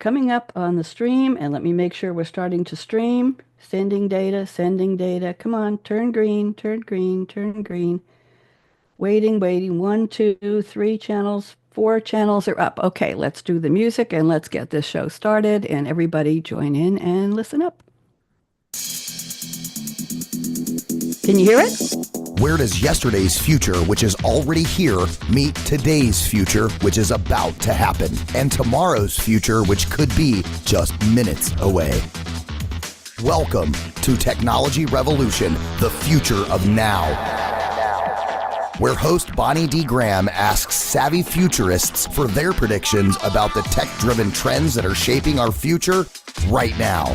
coming up on the stream, and let me make sure we're starting to stream. Sending data, sending data. Come on, turn green, turn green, turn green. Waiting, waiting. 1, 2, 3 channels, 4 channels are up. Okay, let's do the music and let's get this show started. And everybody join in and listen up. Can you hear it? Where does yesterday's future, which is already here, meet today's future, which is about to happen, and tomorrow's future, which could be just minutes away? Welcome to Technology Revolution, the future of now, where host Bonnie D. Graham asks savvy futurists for their predictions about the tech-driven trends that are shaping our future right now.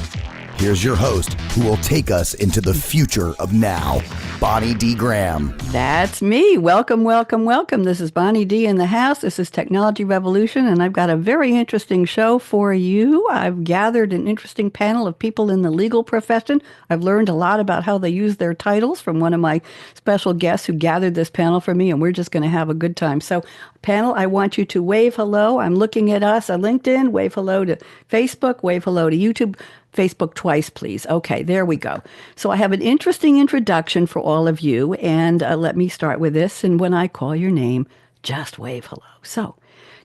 Here's your host, who will take us into the future of now, Bonnie D. Graham. That's me. Welcome, welcome, welcome. This is Bonnie D. in the house. This is Technology Revolution, and I've got a very interesting show for you. I've gathered an interesting panel of people in the legal profession. I've learned a lot about how they use their titles from one of my special guests who gathered this panel for me, and we're just going to have a good time. So, panel, I want you to wave hello. I'm looking at us on LinkedIn. Wave hello to Facebook. Wave hello to YouTube. Facebook twice, please. Okay, there we go. So I have an interesting introduction for all of you, and let me start with this. And when I call your name, just wave hello. So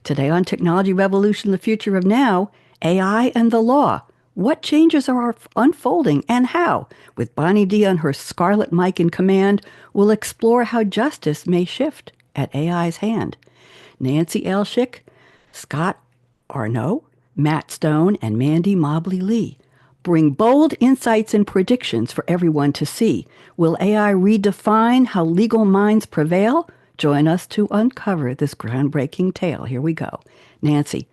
today on Technology Revolution, the future of now, AI and the law. What changes are unfolding and how? With Bonnie D on her Scarlett mic in command, we'll explore how justice may shift at AI's hand. Nancy L. Schick, Scott Aurnou, Matt Stone, and Mandy Mobley Lee bring bold insights and predictions for everyone to see. Will AI redefine how legal minds prevail? Join us to uncover this groundbreaking tale. Here we go. Nancy,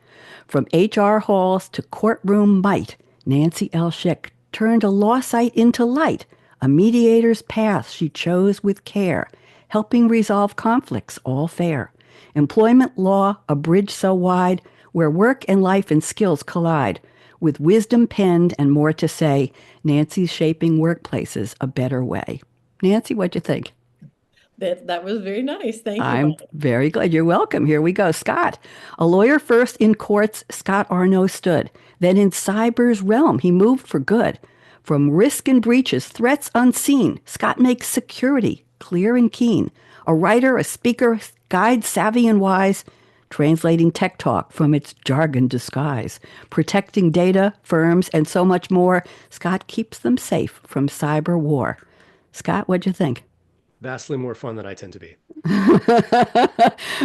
from HR halls to courtroom might, Nancy L. Schick turned a law site into light, a mediator's path she chose with care, helping resolve conflicts all fair. Employment law, a bridge so wide, where work and life and skills collide. With wisdom penned and more to say, Nancy's shaping workplaces a better way. Nancy, what'd you think? That was very nice. Thank you. I'm very glad. You're welcome. Here we go. Scott, a lawyer first in courts, Scott Aurnou stood. Then in cyber's realm, he moved for good. From risk and breaches, threats unseen, Scott makes security clear and keen. A writer, a speaker, guide savvy and wise, translating tech talk from its jargon disguise, protecting data, firms, and so much more. Scott keeps them safe from cyber war. Scott, what'd you think? Vastly more fun than I tend to be.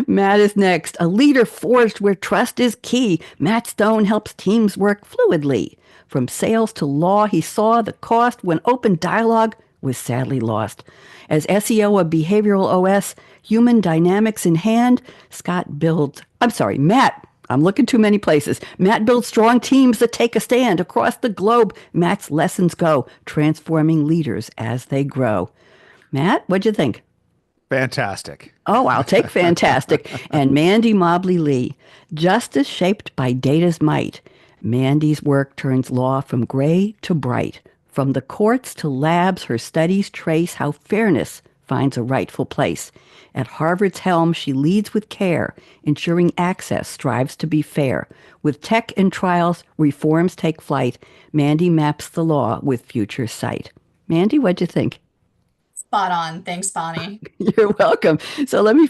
Matt is next. A leader forged where trust is key. Matt Stone helps teams work fluidly. From sales to law, he saw the cost when open dialogue was sadly lost. As SEO of behavioral OS, human dynamics in hand, Matt, I'm looking too many places. Matt builds strong teams that take a stand across the globe. Matt's lessons go, transforming leaders as they grow. Matt, what'd you think? Fantastic. Oh, I'll take fantastic. And Mandy Mobley Lee, justice shaped by data's might. Mandy's work turns law from gray to bright. From the courts to labs, her studies trace how fairness finds a rightful place. At Harvard's helm, she leads with care, ensuring access strives to be fair. With tech and trials, reforms take flight. Mandy maps the law with future sight. Mandy, what'd you think? Spot on. Thanks, Bonnie. You're welcome. So let me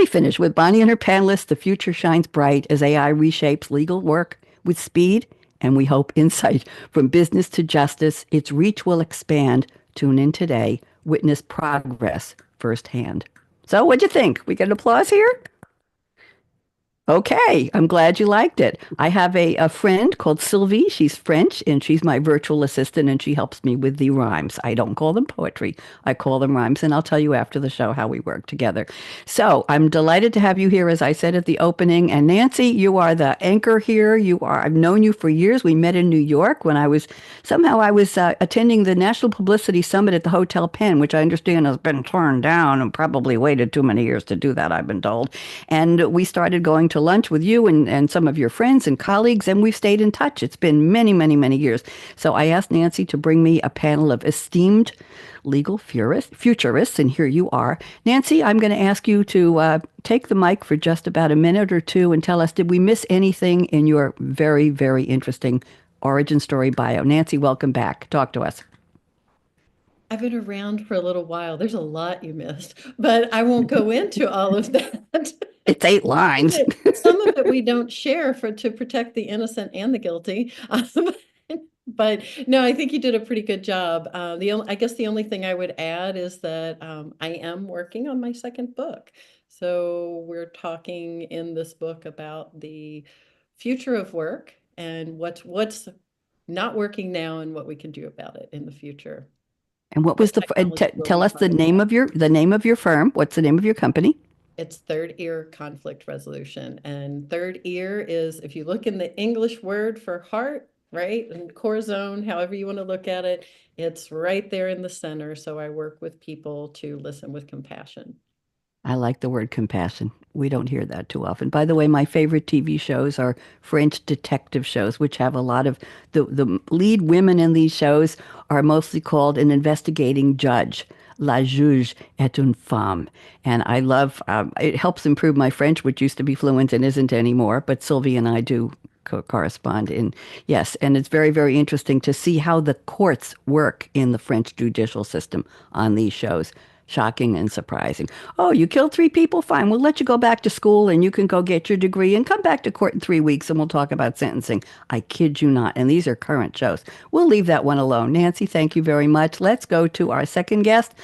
finish. With Bonnie and her panelists, the future shines bright as AI reshapes legal work with speed and we hope insight. From business to justice, its reach will expand. Tune in today. Witness progress firsthand. So what'd you think? We get an applause here? Okay, I'm glad you liked it. I have a friend called Sylvie. She's French, and she's my virtual assistant, and she helps me with the rhymes. I don't call them poetry. I call them rhymes, and I'll tell you after the show how we work together. So I'm delighted to have you here, as I said at the opening. And Nancy, you are the anchor here. I've known you for years. We met in New York when I was attending the National Publicity Summit at the Hotel Penn, which I understand has been torn down and probably waited too many years to do that, I've been told. And we started going to to lunch with you and some of your friends and colleagues, and we've stayed in touch. It's been many, many, many years. So I asked Nancy to bring me a panel of esteemed legal futurists, and here you are. Nancy, I'm going to ask you to take the mic for just about a minute or two and tell us, did we miss anything in your very, very interesting origin story bio? Nancy, welcome back. Talk to us. I've been around for a little while. There's a lot you missed, but I won't go into all of that. It's 8 lines. Some of it we don't share to protect the innocent and the guilty. But no, I think you did a pretty good job. I guess the only thing I would add is that I am working on my second book. So we're talking in this book about the future of work and what's not working now and what we can do about it in the future. And what What was and technology will tell be us part of the name of your firm. What's the name of your company? It's third ear conflict resolution. And third ear is, if you look in the English word for heart, right, and core zone, however you want to look at it, it's right there in the center. So I work with people to listen with compassion. I like the word compassion. We don't hear that too often. By the way, my favorite TV shows are French detective shows, which have a lot of the lead women in these shows are mostly called an investigating judge. La juge est une femme. And I love, it helps improve my French, which used to be fluent and isn't anymore, but Sylvie and I do correspond in, yes. And it's very, very interesting to see how the courts work in the French judicial system on these shows. Shocking and surprising. Oh, you killed 3 people? Fine. We'll let you go back to school and you can go get your degree and come back to court in 3 weeks and we'll talk about sentencing. I kid you not. And these are current shows. We'll leave that one alone. Nancy, thank you very much. Let's go to our second guest,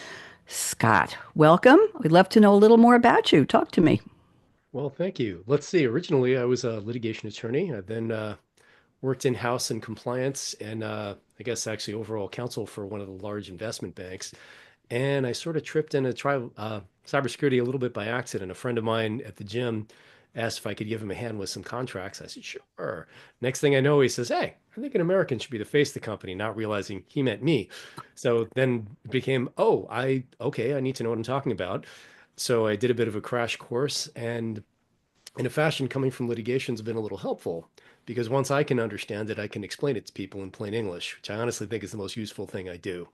Scott. Welcome. We'd love to know a little more about you. Talk to me. Well, thank you. Let's see. Originally, I was a litigation attorney. I then worked in-house in compliance and I guess actually overall counsel for one of the large investment banks. And I sort of tripped into cybersecurity a little bit by accident. A friend of mine at the gym asked if I could give him a hand with some contracts. I said, sure. Next thing I know, he says, hey, I think an American should be the face of the company, not realizing he meant me. So then it became, okay, I need to know what I'm talking about. So I did a bit of a crash course, and in a fashion coming from litigation has been a little helpful because once I can understand it, I can explain it to people in plain English, which I honestly think is the most useful thing I do.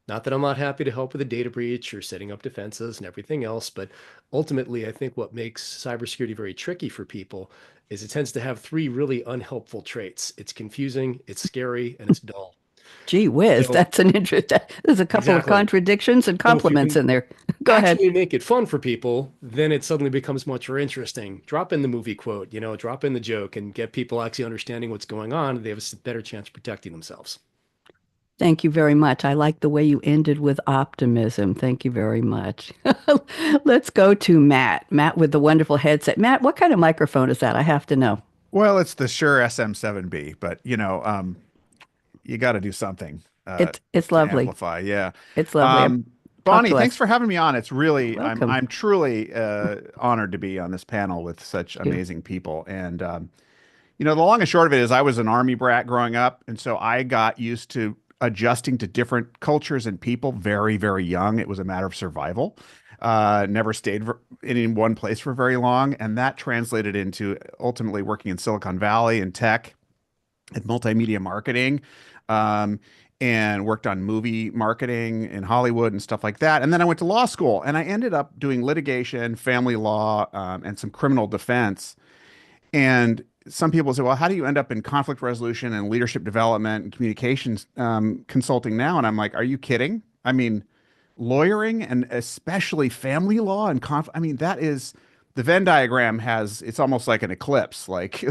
Not that I'm not happy to help with a data breach or setting up defenses and everything else, but ultimately, I think what makes cybersecurity very tricky for people is it tends to have 3 really unhelpful traits. It's confusing, it's scary, and it's dull. Gee whiz, So that's an interest. There's a couple of exactly. contradictions and So if you compliments can in there. Go ahead. actually make it fun for people, then it suddenly becomes much more interesting. Drop in the movie quote, drop in the joke and get people actually understanding what's going on. They have a better chance of protecting themselves. Thank you very much. I like the way you ended with optimism. Thank you very much. Let's go to Matt. Matt with the wonderful headset. Matt, what kind of microphone is that? I have to know. Well, it's the Shure SM7B, but you got to do something It's to lovely. amplify. Yeah. It's lovely. Um, Talk Bonnie, to thanks us. for having me on. It's really, Welcome. I'm truly honored to be on this panel with such Thank you. amazing people. And the long and short of it is I was an army brat growing up, and so I got used to adjusting to different cultures and people very, very young. It was a matter of survival. Never stayed in one place for very long, and that translated into ultimately working in Silicon Valley in tech and multimedia marketing, um, and worked on movie marketing in Hollywood and stuff like that. And then I went to law school, and I ended up doing litigation, family law, and some criminal defense. And some people say, well, how do you end up in conflict resolution and leadership development and communications consulting now? And I'm like, are you kidding? I mean, lawyering and especially family law and I mean, that is the Venn diagram it's almost like an eclipse. Like,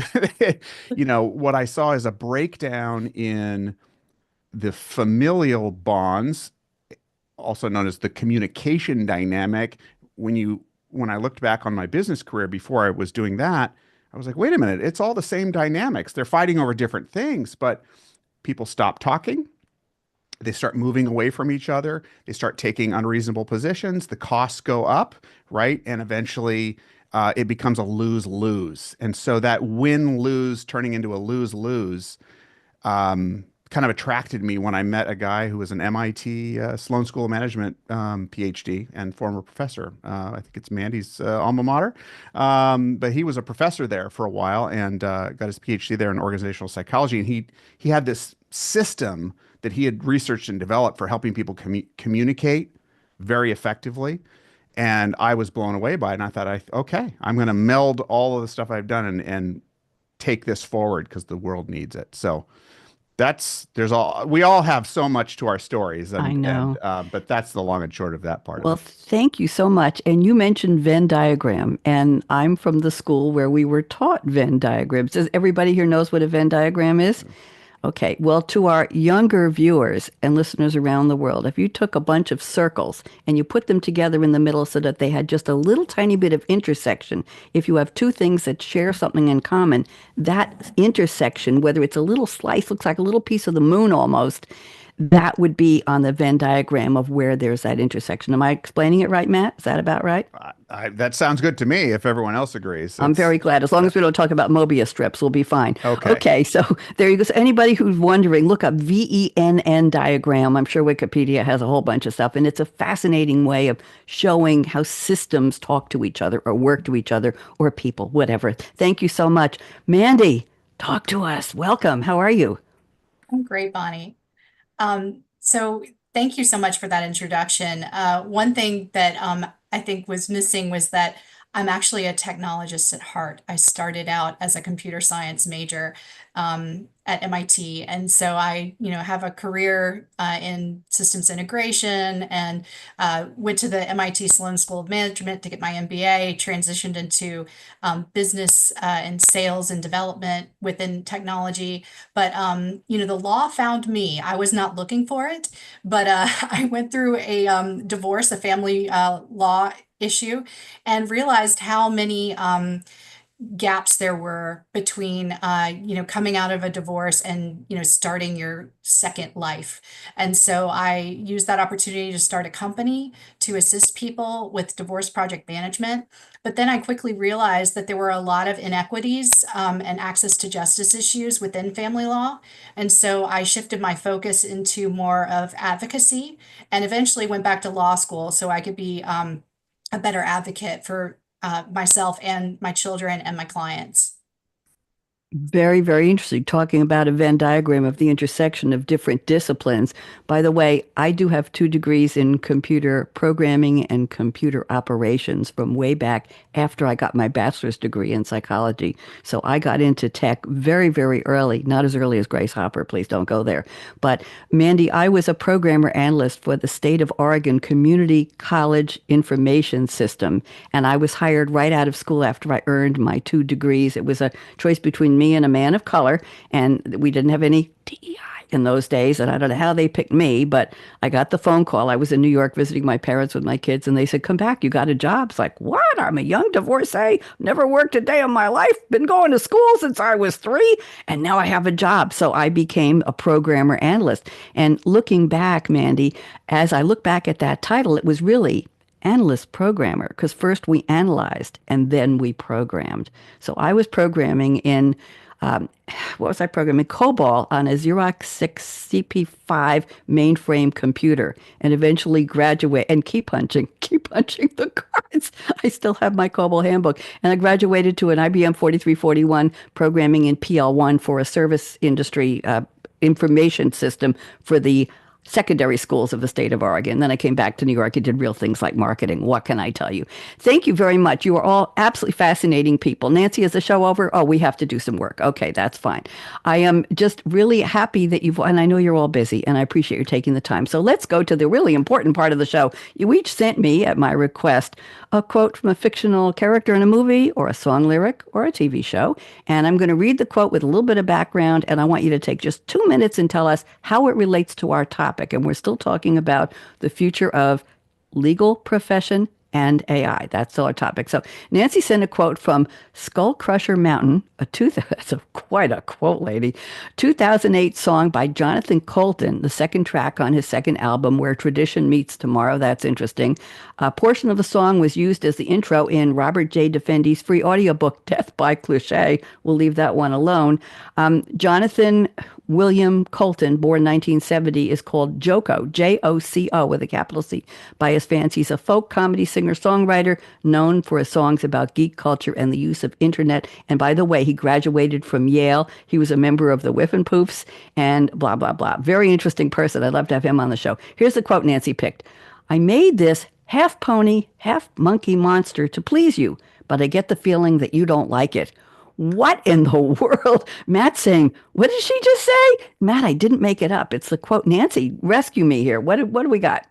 what I saw is a breakdown in the familial bonds, also known as the communication dynamic. When I looked back on my business career before I was doing that, I was like, wait a minute, it's all the same dynamics. They're fighting over different things, but people stop talking. They start moving away from each other. They start taking unreasonable positions. The costs go up, right? And eventually it becomes a lose-lose. And so that win-lose turning into a lose-lose kind of attracted me when I met a guy who was an MIT Sloan School of Management PhD and former professor. I think it's Mandy's alma mater. But he was a professor there for a while and got his PhD there in organizational psychology. And he had this system that he had researched and developed for helping people communicate very effectively. And I was blown away by it. And I thought, okay, I'm going to meld all of the stuff I've done and take this forward because the world needs it. So we all have so much to our stories, I know. but that's the long and short of that part Well, of it. thank you so much. And you mentioned Venn diagram, and I'm from the school where we were taught Venn diagrams. Does everybody here knows what a Venn diagram is? Okay, well, to our younger viewers and listeners around the world, if you took a bunch of circles and you put them together in the middle so that they had just a little tiny bit of intersection, if you have two things that share something in common, that intersection, whether it's a little slice, looks like a little piece of the moon almost, that would be on the Venn diagram of where there's that intersection. Am I explaining it right, Matt? Is that about right? That sounds good to me if everyone else agrees. I'm very glad. As long as we don't talk about Mobius strips, we'll be fine. Okay. Okay, so there you go. So anybody who's wondering, look up VENN diagram. I'm sure Wikipedia has a whole bunch of stuff, and it's a fascinating way of showing how systems talk to each other or work to each other or people, whatever. Thank you so much. Mandy, talk to us. Welcome. How are you? I'm great, Bonnie. So thank you so much for that introduction. One thing that I think was missing was that I'm actually a technologist at heart. I started out as a computer science major at MIT, and so I, have a career in systems integration, and went to the MIT Sloan School of Management to get my MBA. Transitioned into business and sales and development within technology. But the law found me. I was not looking for it, but I went through a divorce, a family law issue, and realized how many gaps there were between coming out of a divorce and starting your second life. And so I used that opportunity to start a company to assist people with divorce project management. But then I quickly realized that there were a lot of inequities and access to justice issues within family law. And so I shifted my focus into more of advocacy, and eventually went back to law school so I could be a better advocate for myself and my children and my clients. Very, very interesting. Talking about a Venn diagram of the intersection of different disciplines. By the way, I do have 2 degrees in computer programming and computer operations from way back after I got my bachelor's degree in psychology. So I got into tech very, very early, not as early as Grace Hopper. Please don't go there. But Mandy, I was a programmer analyst for the state of Oregon Community College Information System. And I was hired right out of school after I earned my 2 degrees. It was a choice between me and a man of color, and we didn't have any DEI in those days, and I don't know how they picked me, but I got the phone call. I was in New York visiting my parents with my kids, and they said, come back, you got a job. It's like, what? I'm a young divorcee, never worked a day in my life, been going to school since I was 3, and now I have a job. So I became a programmer analyst. And looking back, Mandy, as I look back at that title, it was really analyst programmer, because first we analyzed and then we programmed. So I was programming in what was I programming? COBOL on a Xerox 6 CP5 mainframe computer, and eventually graduate and keep punching the cards. I still have my COBOL handbook, and I graduated to an IBM 4341 programming in PL1 for a service industry information system for the secondary schools of the state of Oregon. Then I came back to New York and did real things like marketing. What can I tell you? Thank you very much. You are all absolutely fascinating people. Nancy, is the show over? Oh, we have to do some work. Okay, that's fine. I am just really happy that and I know you're all busy, and I appreciate you taking the time. So let's go to the really important part of the show. You each sent me, at my request, a quote from a fictional character in a movie or a song lyric or a TV show. And I'm going to read the quote with a little bit of background, and I want you to take just 2 minutes and tell us how it relates to our topic. And we're still talking about the future of legal profession and AI. That's our topic. So Nancy sent a quote from Skull Crusher Mountain, that's quite a quote, lady, 2008 song by Jonathan Colton, the second track on his second album, Where Tradition Meets Tomorrow. That's interesting. A portion of the song was used as the intro in Robert J. Defendi's free audiobook, Death by Cliché. We'll leave that one alone. Jonathan William Colton, born 1970, is called Joko, Joco with a capital C, by his fans. He's a folk comedy singer-songwriter known for his songs about geek culture and the use of internet. And by the way, he graduated from Yale. He was a member of the Whiffenpoofs and blah, blah, blah. Very interesting person. I'd love to have him on the show. Here's the quote Nancy picked. I made this half pony, half monkey monster to please you, but I get the feeling that you don't like it. What in the world? Matt's saying, what did she just say? Matt, I didn't make it up. It's the quote. Nancy, rescue me here. What do we got?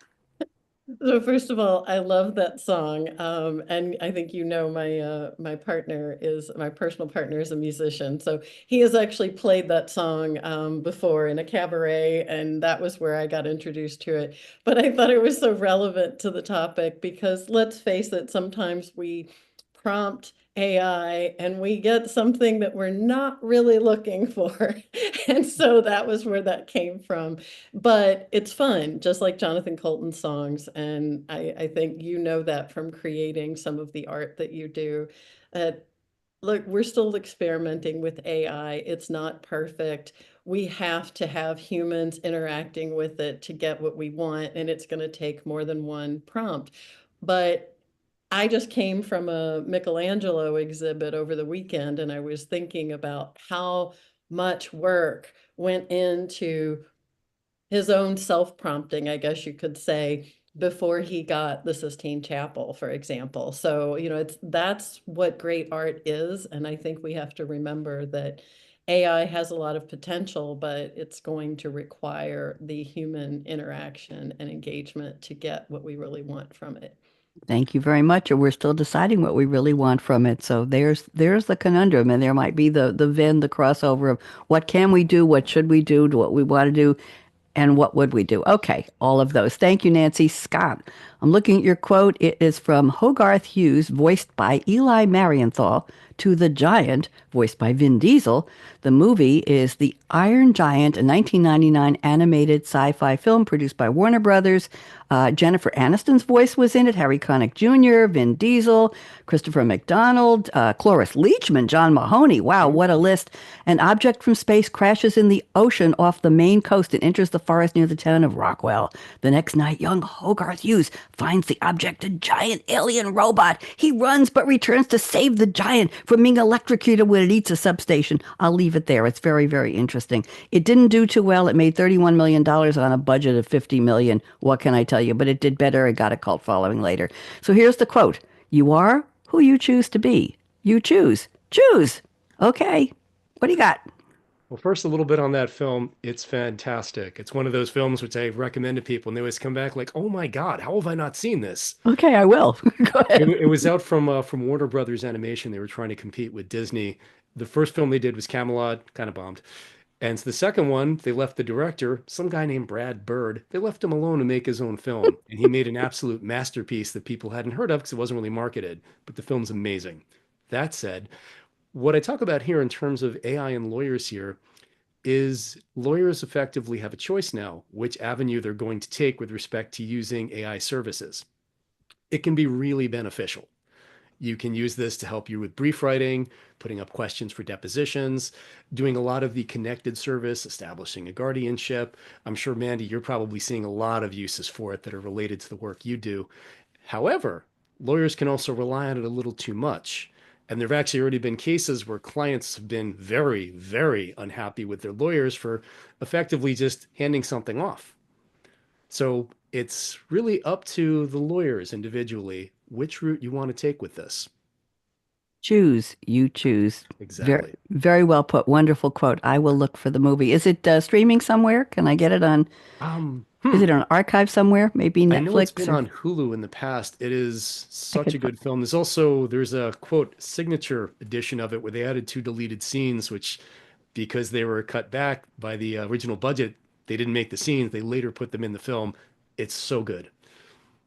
So first of all, I love that song, and I think my my personal partner is a musician, so he has actually played that song before in a cabaret, and that was where I got introduced to it. But I thought it was so relevant to the topic because let's face it, sometimes we prompt AI and we get something that we're not really looking for. And so that was where that came from. But it's fun, just like Jonathan Colton's songs. And I think you know that from creating some of the art that you do. Look, we're still experimenting with AI. It's not perfect. We have to have humans interacting with it to get what we want, and it's going to take more than one prompt. But I just came from a Michelangelo exhibit over the weekend, and I was thinking about how much work went into his own self-prompting, I guess you could say, before he got the Sistine Chapel, for example. So, that's what great art is. And I think we have to remember that AI has a lot of potential, but it's going to require the human interaction and engagement to get what we really want from it. Thank you very much. And we're still deciding what we really want from it. So there's the conundrum, and there might be the crossover of what can we do, what should we do, what we want to do, and what would we do? Okay, all of those. Thank you, Nancy. Scott, I'm looking at your quote. It is from Hogarth Hughes, voiced by Eli Marienthal, to the Giant, voiced by Vin Diesel. The movie is The Iron Giant, a 1999 animated sci-fi film produced by Warner Brothers. Jennifer Aniston's voice was in it, Harry Connick Jr., Vin Diesel, Christopher McDonald, Cloris Leachman, John Mahoney. Wow, what a list. An object from space crashes in the ocean off the Maine coast and enters the forest near the town of Rockwell. The next night, young Hogarth Hughes finds the object, a giant alien robot. He runs but returns to save the giant from being electrocuted when it eats a substation. I'll leave it there. It's very, very interesting. It didn't do too well. It made $31 million on a budget of $50 million. What can I tell you? But it did better. It got a cult following later. So here's the quote. You are who you choose to be. You choose. Choose. Okay. What do you got? Well, first, a little bit on that film. It's fantastic. It's one of those films which I recommend to people, and they always come back like, "Oh my God, how have I not seen this?" Okay, I will. Go ahead. It was out from Warner Brothers Animation. They were trying to compete with Disney. The first film they did was Camelot, kind of bombed. And so the second one, they left the director, some guy named Brad Bird. They left him alone to make his own film, and he made an absolute masterpiece that people hadn't heard of because it wasn't really marketed. But the film's amazing. That said, what I talk about here in terms of AI and lawyers here is lawyers effectively have a choice now which avenue they're going to take with respect to using AI services. It can be really beneficial. You can use this to help you with brief writing, putting up questions for depositions, doing a lot of the connected service, establishing a guardianship. I'm sure, Mandy, you're probably seeing a lot of uses for it that are related to the work you do. However, lawyers can also rely on it a little too much. And there have actually already been cases where clients have been very, very unhappy with their lawyers for effectively just handing something off. So it's really up to the lawyers individually which route you want to take with this. Choose. You choose. Very, Exactly. very well put. Wonderful quote. I will look for the movie. Is it streaming somewhere? Can I get it on? Is it on archive somewhere? Maybe I know it's Netflix been or on Hulu in the past. It is I such could. a good film. There's a quote signature edition of it where they added two deleted scenes, which because they were cut back by the original budget, they didn't make the scenes. They later put them in the film. It's so good.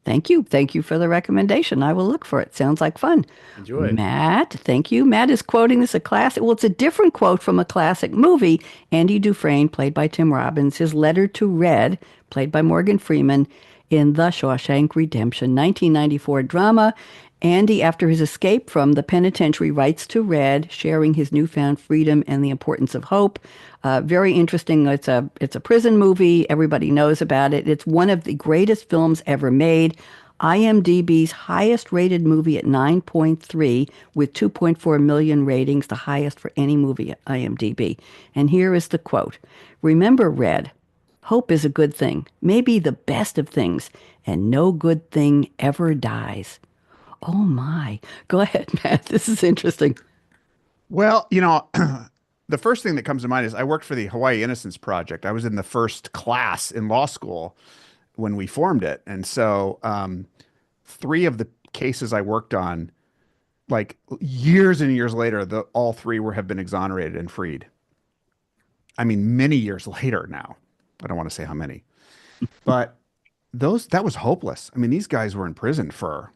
Thank you. Thank you for the recommendation. I will look for it. Sounds like fun. Enjoy. Matt, thank you. Matt is quoting this a classic. Well, it's a different quote from a classic movie. Andy Dufresne, played by Tim Robbins, his letter to Red, played by Morgan Freeman, in The Shawshank Redemption, 1994 drama. Andy, after his escape from the penitentiary, writes to Red, sharing his newfound freedom and the importance of hope. Very interesting. It's a prison movie. Everybody knows about it. It's one of the greatest films ever made. IMDb's highest rated movie at 9.3 with 2.4 million ratings, the highest for any movie at IMDb. And here is the quote. Remember, Red, hope is a good thing, maybe the best of things, and no good thing ever dies. Oh my. Go ahead, Matt. This is interesting. Well, the first thing that comes to mind is I worked for the Hawaii Innocence Project. I was in the first class in law school when we formed it. And so three of the cases I worked on, like years and years later, all three have been exonerated and freed. I mean, many years later now. I don't want to say how many, but that was hopeless. I mean, these guys were in prison for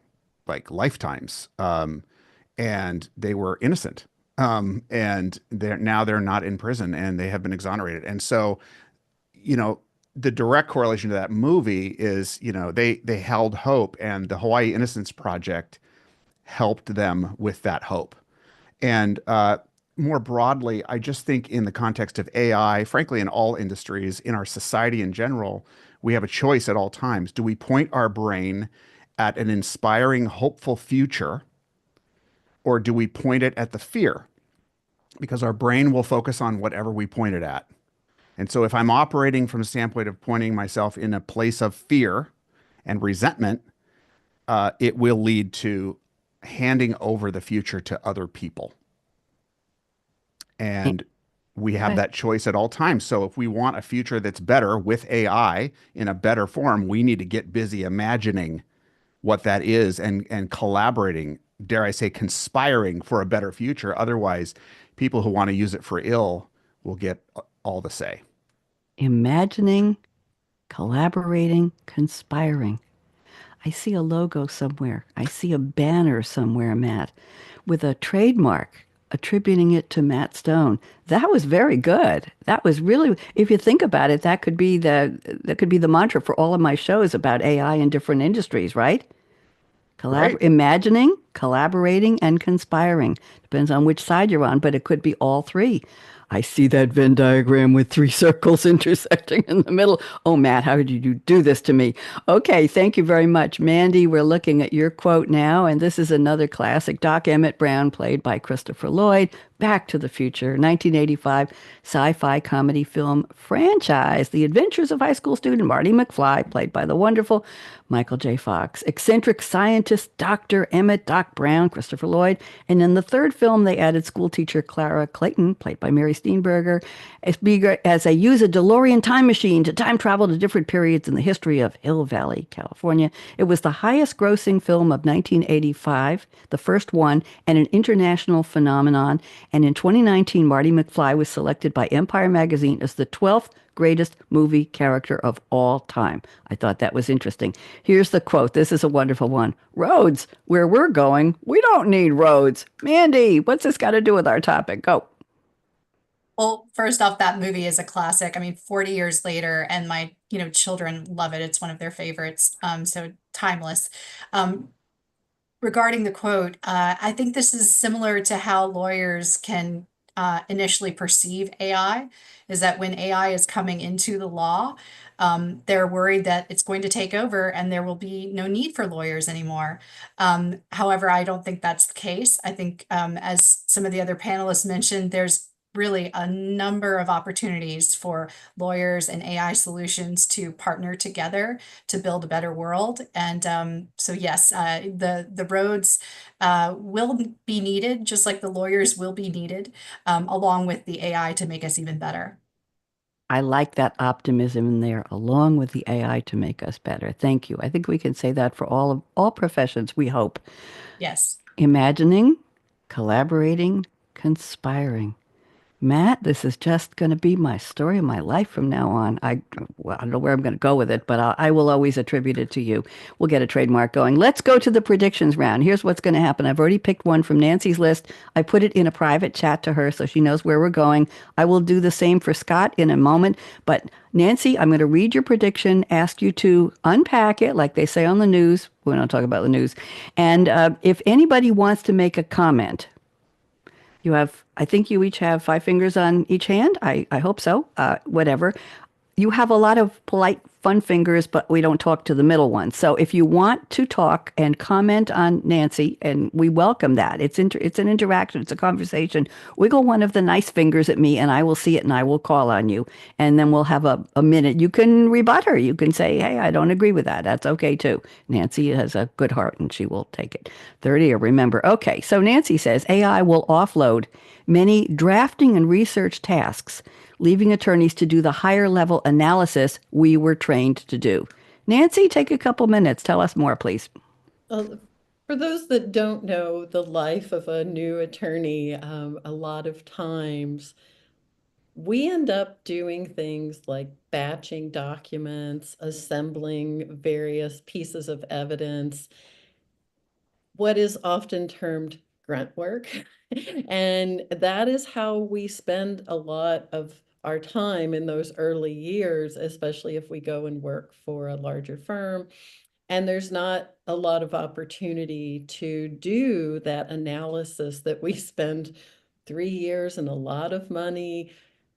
like lifetimes, and they were innocent. And they're not in prison and they have been exonerated. And so, the direct correlation to that movie is, they held hope, and the Hawaii Innocence Project helped them with that hope. And more broadly, I just think in the context of AI, frankly, in all industries, in our society in general, we have a choice at all times. Do we point our brain at an inspiring, hopeful future, or do we point it at the fear? Because our brain will focus on whatever we point it at. And so if I'm operating from a standpoint of pointing myself in a place of fear and resentment, it will lead to handing over the future to other people. And we have that choice at all times. So if we want a future that's better with AI in a better form, we need to get busy imagining what that is and collaborating, dare I say, conspiring for a better future. Otherwise, people who want to use it for ill will get all the say. Imagining, collaborating, conspiring. I see a logo somewhere. I see a banner somewhere, Matt, with a trademark attributing it to Matt Stone. That was very good. That was really, if you think about it, that could be the mantra for all of my shows about AI in different industries, right? Great. Imagining, collaborating, and conspiring. Depends on which side you're on, but it could be all three. I see that Venn diagram with three circles intersecting in the middle. Oh, Matt, how did you do this to me? Okay, thank you very much. Mandy, we're looking at your quote now, and this is another classic. Doc Emmett Brown, played by Christopher Lloyd. Back to the Future, 1985 sci-fi comedy film franchise. The Adventures of High School Student Marty McFly, played by the wonderful Michael J. Fox. Eccentric scientist Dr. Emmett Doc Brown, Christopher Lloyd. And in the third film, they added school teacher Clara Clayton, played by Mary Steenburgen, as they use a DeLorean time machine to time travel to different periods in the history of Hill Valley, California. It was the highest grossing film of 1985, the first one, and an international phenomenon. And in 2019, Marty McFly was selected by Empire magazine as the 12th greatest movie character of all time. I thought that was interesting. Here's the quote. This is a wonderful one. Roads, where we're going, we don't need roads. Mandy, what's this got to do with our topic? Go. Well, first off, that movie is a classic. I mean, 40 years later, and my, children love it. It's one of their favorites. So timeless. Regarding the quote, I think this is similar to how lawyers can initially perceive AI, is that when AI is coming into the law, they're worried that it's going to take over and there will be no need for lawyers anymore. However, I don't think that's the case. I think, as some of the other panelists mentioned, there's really a number of opportunities for lawyers and AI solutions to partner together to build a better world. And so yes, the roads will be needed, just like the lawyers will be needed, along with the AI to make us even better. I like that optimism in there, along with the AI to make us better. Thank you. I think we can say that for all professions, we hope. Yes. Imagining, collaborating, conspiring. Matt, this is just going to be my story of my life from now on. Well, I don't know where I'm going to go with it, but I will always attribute it to you. We'll get a trademark going. Let's go to the predictions round. Here's what's going to happen. I've already picked one from Nancy's list. I put it in a private chat to her so she knows where we're going. I will do the same for Scott in a moment. But Nancy, I'm going to read your prediction, ask you to unpack it like they say on the news. We don't talk about the news. And if anybody wants to make a comment, you have, I think you each have 5 fingers on each hand. I hope so. Whatever. You have a lot of polite, fun fingers, but we don't talk to the middle one. So if you want to talk and comment on Nancy, and we welcome that, it's an interaction, it's a conversation. Wiggle one of the nice fingers at me, and I will see it, and I will call on you, and then we'll have a minute. You can rebut her. You can say, "Hey, I don't agree with that." That's okay too. Nancy has a good heart, and she will take it. 30, remember. Okay, so Nancy says AI will offload many drafting and research tasks, leaving attorneys to do the higher level analysis we were trained to do. Nancy, take a couple minutes. Tell us more, please. Uh, For those that don't know the life of a new attorney, a lot of times we end up doing things like batching documents, assembling various pieces of evidence, what is often termed grunt work. And that is how we spend a lot of our time in those early years, especially if we go and work for a larger firm. And there's not a lot of opportunity to do that analysis that we spend 3 years and a lot of money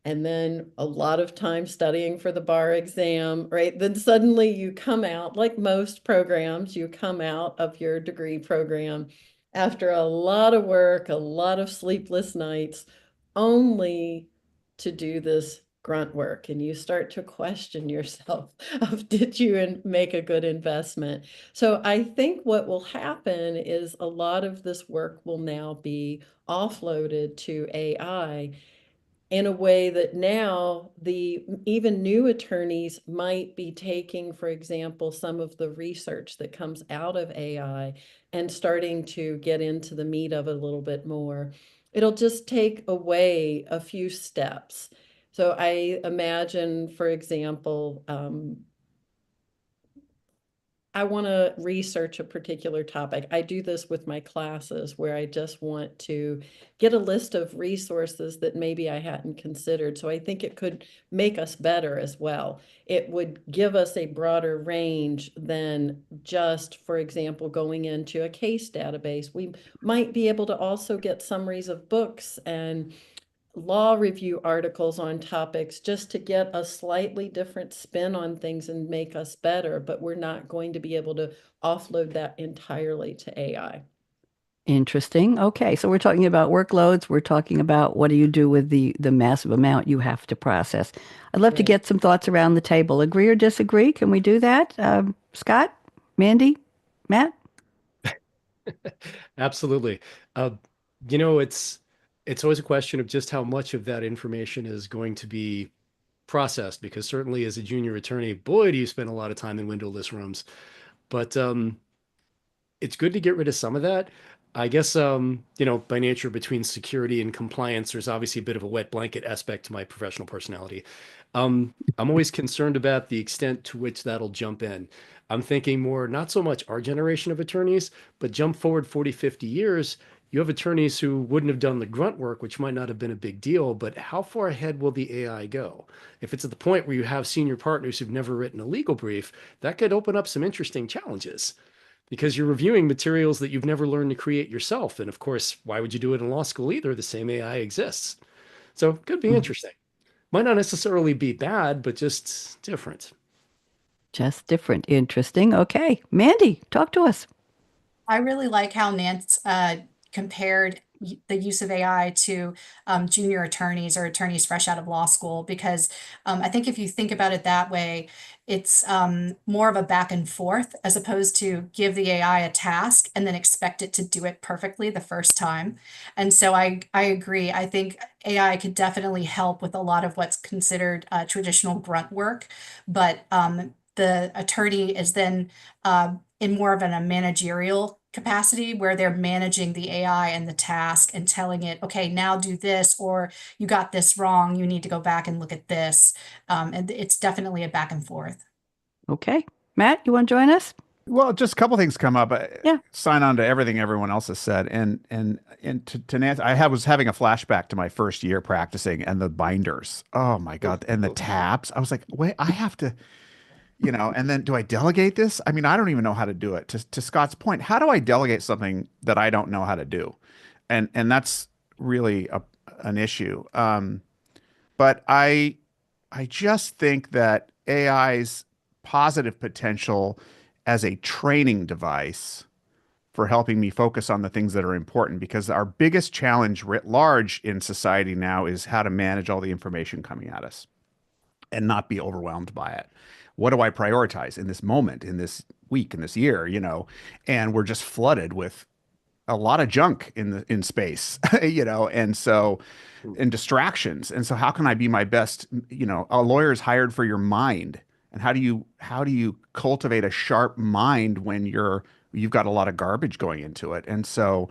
and then a lot of time studying for the bar exam, right? Then suddenly you come out, like most programs, you come out of your degree program after a lot of work, a lot of sleepless nights, only to do this grunt work. And you start to question yourself of did you make a good investment? So I think what will happen is a lot of this work will now be offloaded to AI in a way that now the even new attorneys might be taking, for example, some of the research that comes out of AI and starting to get into the meat of it a little bit more. It'll just take away a few steps. So I imagine, for example, I want to research a particular topic. I do this with my classes where I just want to get a list of resources that maybe I hadn't considered. So I think it could make us better as well. It would give us a broader range than just, for example, going into a case database. We might be able to also get summaries of books and law review articles on topics just to get a slightly different spin on things and make us better, but we're not going to be able to offload that entirely to AI. Interesting. Okay, so we're talking about workloads. We're talking about what do you do with the massive amount you have to process. I'd love to Right. get some thoughts around the table. Agree or disagree? Can we do that? Scott, Mandy, Matt? Absolutely. Uh, you know, it's always a question of just how much of that information is going to be processed, because certainly as a junior attorney, boy, do you spend a lot of time in windowless rooms. But it's good to get rid of some of that. I guess, by nature, between security and compliance, there's obviously a bit of a wet blanket aspect to my professional personality. I'm always concerned about the extent to which that'll jump in. I'm thinking more, not so much our generation of attorneys, but jump forward 40, 50 years. You have attorneys who wouldn't have done the grunt work, which might not have been a big deal, but how far ahead will the AI go? If it's at the point where you have senior partners who've never written a legal brief, that could open up some interesting challenges because you're reviewing materials that you've never learned to create yourself. And of course, why would you do it in law school either? The same AI exists. So it could be interesting. Might not necessarily be bad, but just different. Just different. Interesting. Okay, Mandy, talk to us. I really like how Nance compared the use of AI to junior attorneys or attorneys fresh out of law school, because I think if you think about it that way, it's more of a back and forth as opposed to give the AI a task and then expect it to do it perfectly the first time. And so I agree. I think AI could definitely help with a lot of what's considered traditional grunt work, but the attorney is then in more of a managerial capacity where they're managing the AI and the task and telling it, okay, now do this, or you got this wrong, you need to go back and look at this. And it's definitely a back and forth. Okay. Matt, you want to join us? Well, just a couple things come up. I Yeah. sign on to everything everyone else has said, and to Nance, was having a flashback to my first year practicing and the binders. Oh my God, and the tabs. I was like, wait, I have to, and then do I delegate this? I mean, I don't even know how to do it. To Scott's point, how do I delegate something that I don't know how to do? And that's really an issue. But I just think that AI's positive potential as a training device for helping me focus on the things that are important, because our biggest challenge writ large in society now is how to manage all the information coming at us and not be overwhelmed by it. What do I prioritize in this moment, in this week, in this year, And we're just flooded with a lot of junk in space, and so and distractions. And so how can I be my best, a lawyer's hired for your mind. And how do you cultivate a sharp mind when you've got a lot of garbage going into it? And so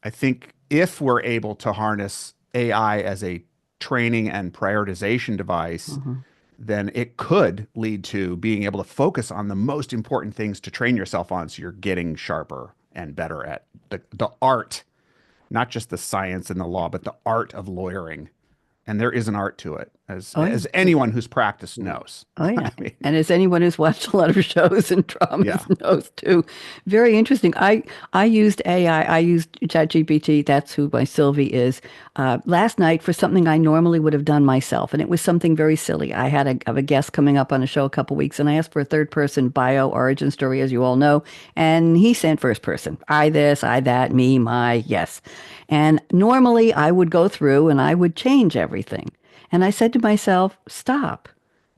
I think if we're able to harness AI as a training and prioritization device, Mhm. then it could lead to being able to focus on the most important things to train yourself on, so you're getting sharper and better at the art, not just the science and the law, but the art of lawyering. And there is an art to it, as Oh, yeah. as anyone who's practiced knows. Oh, yeah. I mean, And as anyone who's watched a lot of shows and yeah. dramas knows too. Very interesting. I used AI. I used ChatGPT. That's who my Sylvie is. Last night for something I normally would have done myself. And it was something very silly. I had a guest coming up on a show a couple weeks, and I asked for a third person bio origin story, as you all know. And he sent first person. I this, I that, me, my, yes. And normally I would go through and I would change everything. And I said to myself, stop.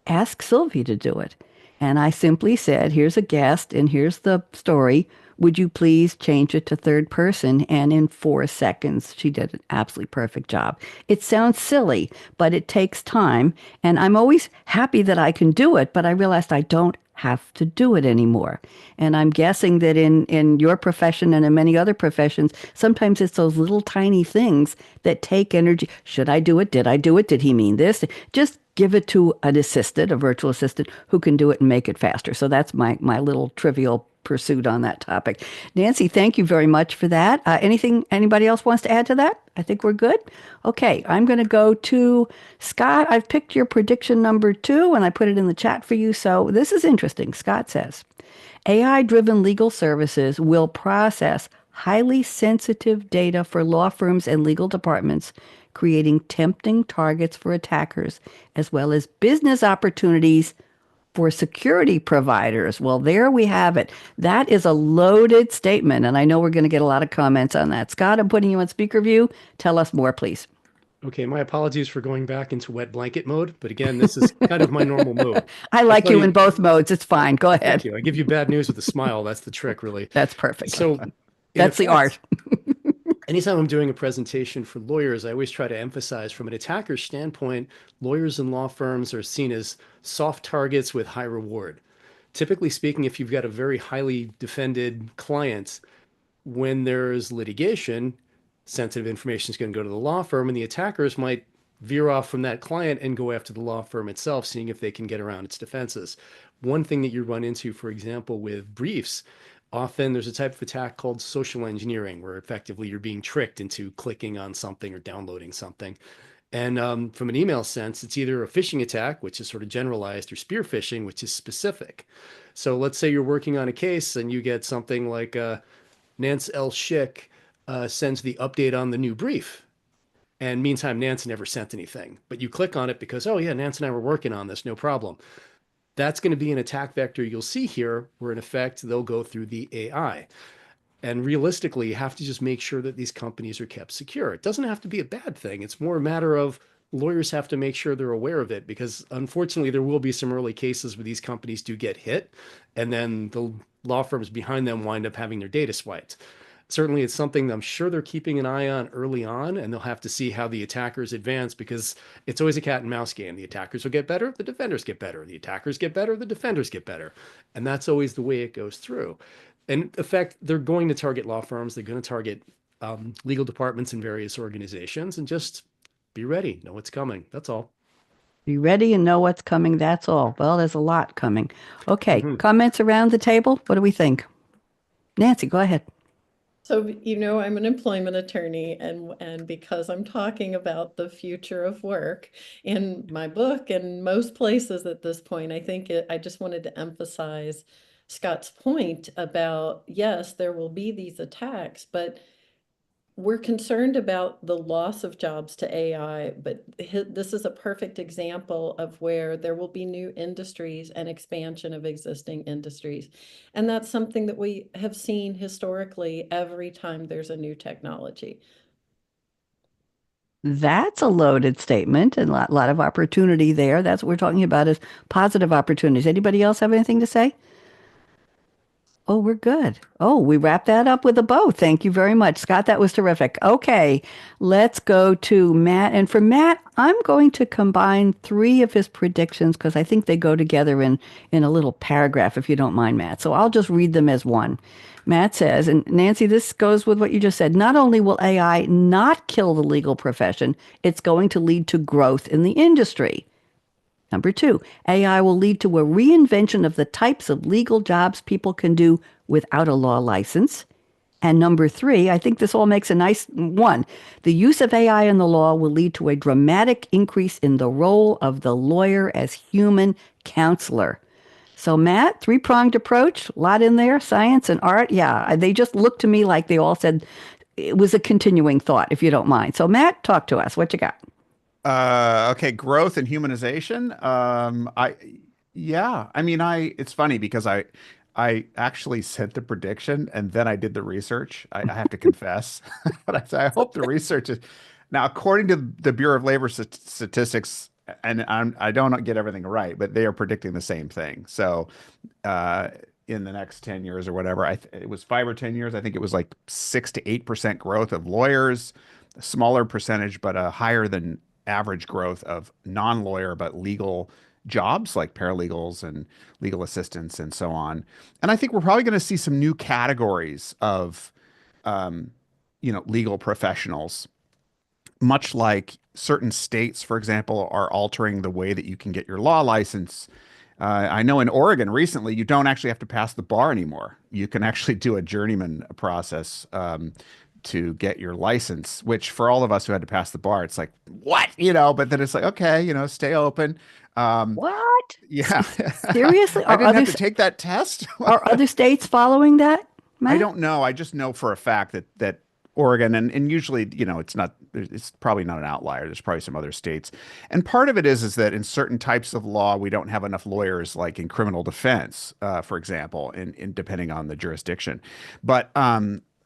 Ask Sylvie to do it. And I simply said, here's a guest and here's the story. Would you please change it to third person? And in 4 seconds, she did an absolutely perfect job. It sounds silly, but it takes time. And I'm always happy that I can do it, but I realized I don't have to do it anymore. And I'm guessing that in your profession and in many other professions, sometimes it's those little tiny things that take energy. Should I do it? Did I do it? Did he mean this? Just give it to an assistant, a virtual assistant, who can do it and make it faster. So that's my little trivial pursuit on that topic. Nancy, thank you very much for that. Anybody else wants to add to that? I think we're good. Okay, I'm going to go to Scott. I've picked your prediction number 2 and I put it in the chat for you. So this is interesting. Scott says, AI-driven legal services will process highly sensitive data for law firms and legal departments, creating tempting targets for attackers, as well as business opportunities for security providers. Well, there we have it. That is a loaded statement, and I know we're going to get a lot of comments on that. Scott, I'm putting you on speaker view. Tell us more, please. Okay, my apologies for going back into wet blanket mode, but again, this is kind of my normal mode. I like you in both modes. It's fine. Go Thank ahead. you. I give you bad news with a smile. That's the trick, really. That's perfect. So, in That's the effect, art. anytime I'm doing a presentation for lawyers, I always try to emphasize from an attacker's standpoint, lawyers and law firms are seen as soft targets with high reward. Typically speaking, if you've got a very highly defended client, when there's litigation, sensitive information is going to go to the law firm, and the attackers might veer off from that client and go after the law firm itself, seeing if they can get around its defenses. One thing that you run into, for example, with briefs, often there's a type of attack called social engineering, where effectively you're being tricked into clicking on something or downloading something. And from an email sense, it's either a phishing attack, which is sort of generalized, or spear phishing, which is specific. So let's say you're working on a case and you get something like Nance Schick sends the update on the new brief. And meantime, Nance never sent anything. But you click on it because, oh yeah, Nance and I were working on this, no problem. That's going to be an attack vector you'll see here, where in effect, they'll go through the AI. And realistically, you have to just make sure that these companies are kept secure. It doesn't have to be a bad thing. It's more a matter of lawyers have to make sure they're aware of it, because unfortunately, there will be some early cases where these companies do get hit, and then the law firms behind them wind up having their data swiped. Certainly, it's something that I'm sure they're keeping an eye on early on, and they'll have to see how the attackers advance, because it's always a cat and mouse game. The attackers will get better, the defenders get better. The attackers get better, the defenders get better. And that's always the way it goes through. And in fact, they're going to target law firms. They're going to target legal departments in various organizations, and just be ready. Know what's coming. That's all. Be ready and know what's coming. That's all. Well, there's a lot coming. Okay, Mhm. comments around the table. What do we think? Nancy, go ahead. So, I'm an employment attorney, and because I'm talking about the future of work in my book and most places at this point, I just wanted to emphasize Scott's point about, yes, there will be these attacks, but we're concerned about the loss of jobs to AI, but this is a perfect example of where there will be new industries and expansion of existing industries. And that's something that we have seen historically every time there's a new technology. That's a loaded statement and a lot of opportunity there. That's what we're talking about is positive opportunities. Anybody else have anything to say? Oh, we're good. Oh, we wrapped that up with a bow. Thank you very much, Scott. That was terrific. Okay, let's go to Matt. And for Matt, I'm going to combine three of his predictions because I think they go together in a little paragraph, if you don't mind, Matt. So I'll just read them as one. Matt says, and Nancy, this goes with what you just said. Not only will AI not kill the legal profession, it's going to lead to growth in the industry. Number two, AI will lead to a reinvention of the types of legal jobs people can do without a law license. And number three, I think this all makes a nice one. The use of AI in the law will lead to a dramatic increase in the role of the lawyer as human counselor. So, Matt, three-pronged approach, a lot in there, science and art. Yeah, they just looked to me like they all said it was a continuing thought, if you don't mind. So, Matt, talk to us. What you got? Okay, growth and humanization. Yeah, I mean, it's funny because I actually said the prediction and then I did the research. I have to confess, but I hope the research is now according to the Bureau of Labor Statistics, and I don't get everything right, but they are predicting the same thing. So, uh, in the next 10 years or whatever, it was 5 or 10 years. I think it was like 6 to 8% growth of lawyers, a smaller percentage, but a higher than average growth of non-lawyer but legal jobs like paralegals and legal assistants and so on. And I think we're probably going to see some new categories of um, legal professionals, much like certain states, for example, are altering the way that you can get your law license. I know in Oregon recently, you don't actually have to pass the bar anymore. You can actually do a journeyman process to get your license, which for all of us who had to pass the bar, it's like, what? But then it's like, okay, stay open. Um, What? yeah. Seriously? I didn't have to take that test. Are other states following that, I Matt? don't know. I just know for a fact that Oregon and usually, it's probably not an outlier. There's probably some other states. And part of it is that in certain types of law, we don't have enough lawyers, like in criminal defense, for example, in depending on the jurisdiction. But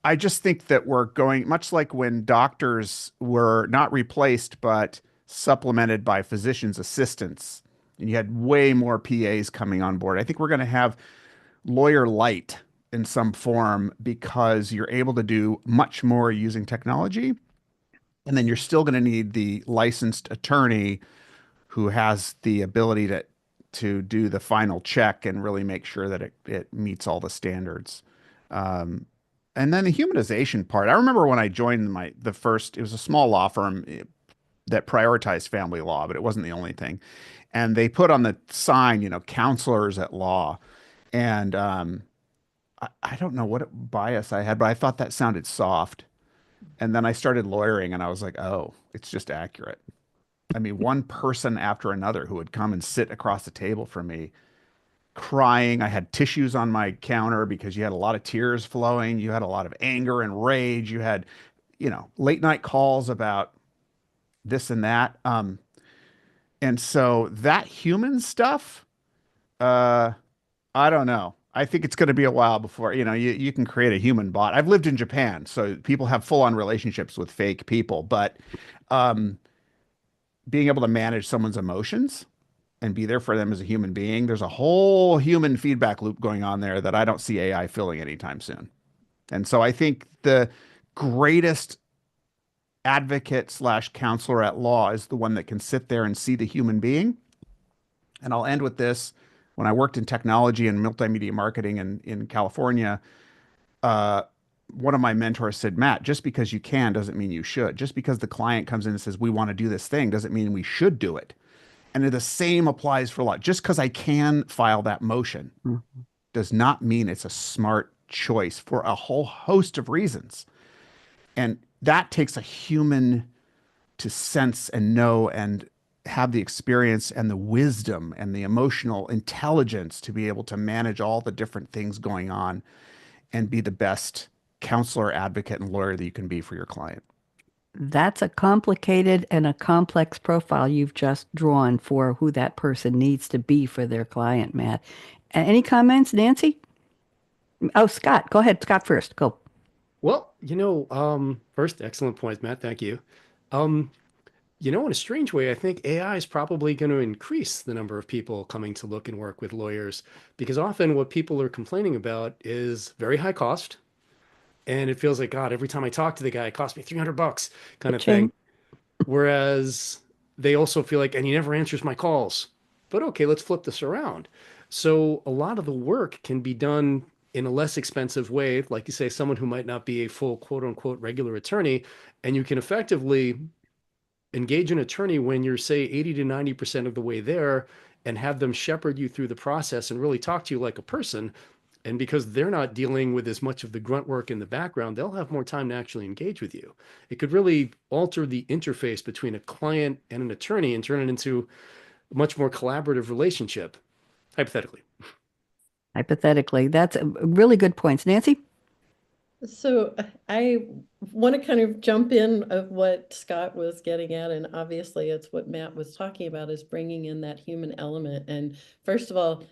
I just think that we're going much like when doctors were not replaced, but supplemented by physicians' assistants, and you had way more PAs coming on board. I think we're going to have lawyer light in some form because you're able to do much more using technology. And then you're still going to need the licensed attorney who has the ability to do the final check and really make sure that it meets all the standards. Um, and then the humanization part. I remember when I joined it was a small law firm that prioritized family law, but it wasn't the only thing. And they put on the sign, counselors at law. And I don't know what bias I had, but I thought that sounded soft. And then I started lawyering and I was like, oh, it's just accurate. I mean, one person after another who would come and sit across the table from me crying. I had tissues on my counter because you had a lot of tears flowing. You had a lot of anger and rage. You had, late night calls about this and that. And so that human stuff, uh, I don't know. I think it's going to be a while before, you can create a human bot. I've lived in Japan, so people have full-on relationships with fake people, but um, being able to manage someone's emotions and be there for them as a human being, there's a whole human feedback loop going on there that I don't see AI filling anytime soon. And so I think the greatest advocate slash counselor at law is the one that can sit there and see the human being. And I'll end with this. When I worked in technology and multimedia marketing in California, uh, one of my mentors said, Matt, just because you can doesn't mean you should. Just because the client comes in and says, we want to do this thing doesn't mean we should do it. And the same applies for a lot. Just because I can file that motion Mhm. does not mean it's a smart choice for a whole host of reasons. And that takes a human to sense and know and have the experience and the wisdom and the emotional intelligence to be able to manage all the different things going on and be the best counselor, advocate, and lawyer that you can be for your client. That's a complicated and a complex profile you've just drawn for who that person needs to be for their client, Matt. Any comments, Nancy? Oh, Scott, go ahead. Scott first. Go. Well, first, excellent point, Matt. Thank you. Um, in a strange way, I think AI is probably going to increase the number of people coming to look and work with lawyers because often what people are complaining about is very high cost. And it feels like, God, every time I talk to the guy, it costs me $300 kind of thing. Ching. Whereas they also feel like, and he never answers my calls. But okay, let's flip this around. So a lot of the work can be done in a less expensive way, like you say, someone who might not be a full quote unquote regular attorney, and you can effectively engage an attorney when you're, say, 80 to 90% of the way there and have them shepherd you through the process and really talk to you like a person. And because they're not dealing with as much of the grunt work in the background, they'll have more time to actually engage with you. It could really alter the interface between a client and an attorney and turn it into a much more collaborative relationship, hypothetically. Hypothetically, that's a really good points. Nancy? So I want to kind of jump in of what Scott was getting at, and obviously it's what Matt was talking about is bringing in that human element. And first of all,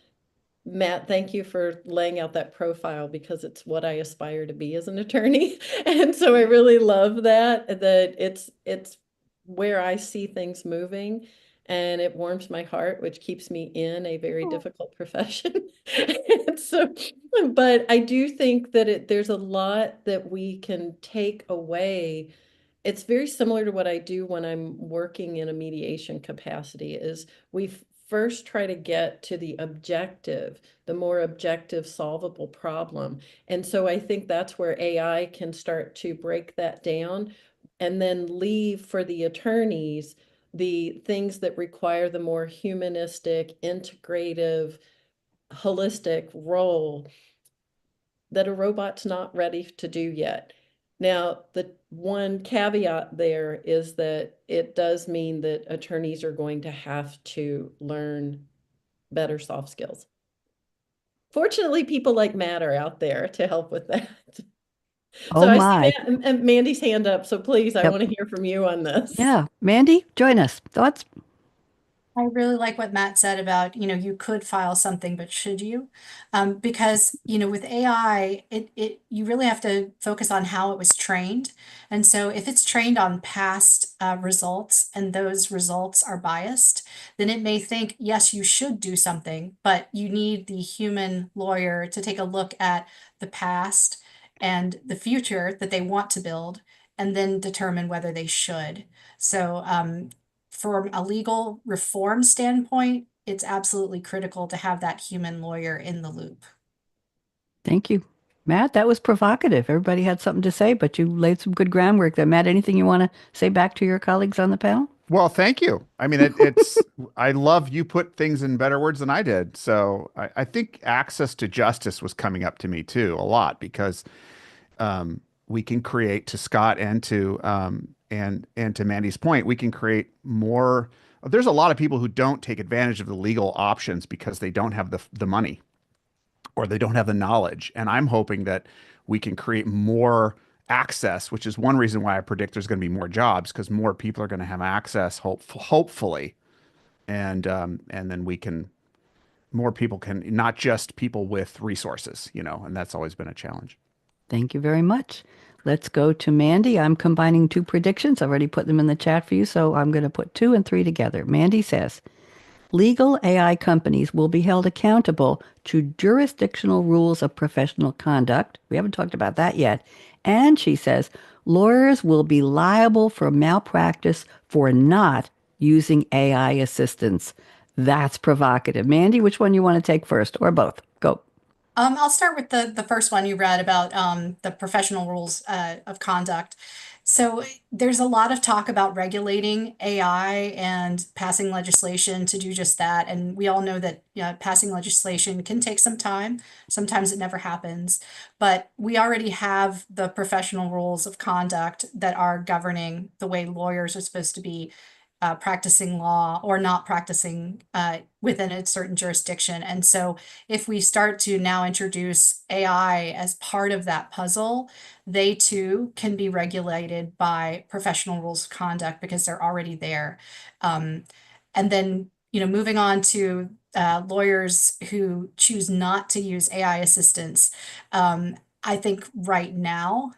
Matt, thank you for laying out that profile because it's what I aspire to be as an attorney. And so I really love that it's where I see things moving and it warms my heart, which keeps me in a very difficult profession. And so, but I do think that there's a lot that we can take away. It's very similar to what I do when I'm working in a mediation capacity is we first try to get to the more objective solvable problem. And so I think that's where AI can start to break that down and then leave for the attorneys the things that require the more humanistic, integrative, holistic role that a robot's not ready to do yet. Now, the one caveat there is that it does mean that attorneys are going to have to learn better soft skills. Fortunately, people like Matt are out there to help with that. Oh So I see my. Matt and Mandy's hand up. So please, I Yep. want to hear from you on this. Yeah. Mandy, join us. Thoughts? I really like what Matt said about, you could file something, but should you? Because, with AI, you really have to focus on how it was trained. And so if it's trained on past results and those results are biased, then it may think, yes, you should do something, but you need the human lawyer to take a look at the past and the future that they want to build and then determine whether they should. So, from a legal reform standpoint, it's absolutely critical to have that human lawyer in the loop. Thank you. Matt, that was provocative. Everybody had something to say, but you laid some good groundwork there. Matt, anything you want to say back to your colleagues on the panel? Well, thank you. I mean, I love you put things in better words than I did. So I think access to justice was coming up to me too a lot because we can create to Scott and to Mandy's point, we can create more. There's a lot of people who don't take advantage of the legal options because they don't have the money or they don't have the knowledge. And I'm hoping that we can create more access, which is one reason why I predict there's going to be more jobs because more people are going to have access, hopefully, and then more people can, not just people with resources, and that's always been a challenge. Thank you very much. Let's go to Mandy. I'm combining two predictions. I've already put them in the chat for you, so I'm going to put 2 and 3 together. Mandy says, legal AI companies will be held accountable to jurisdictional rules of professional conduct. We haven't talked about that yet. And she says, lawyers will be liable for malpractice for not using AI assistance. That's provocative. Mandy, which one you want to take first or both? Go. I'll start with the first one you read about the professional rules of conduct. So there's a lot of talk about regulating AI and passing legislation to do just that. And we all know that passing legislation can take some time. Sometimes it never happens. But we already have the professional rules of conduct that are governing the way lawyers are supposed to be practicing law or not practicing within a certain jurisdiction. And so if we start to now introduce AI as part of that puzzle, they too can be regulated by professional rules of conduct because they're already there. And then, moving on to lawyers who choose not to use AI assistance. I think right now,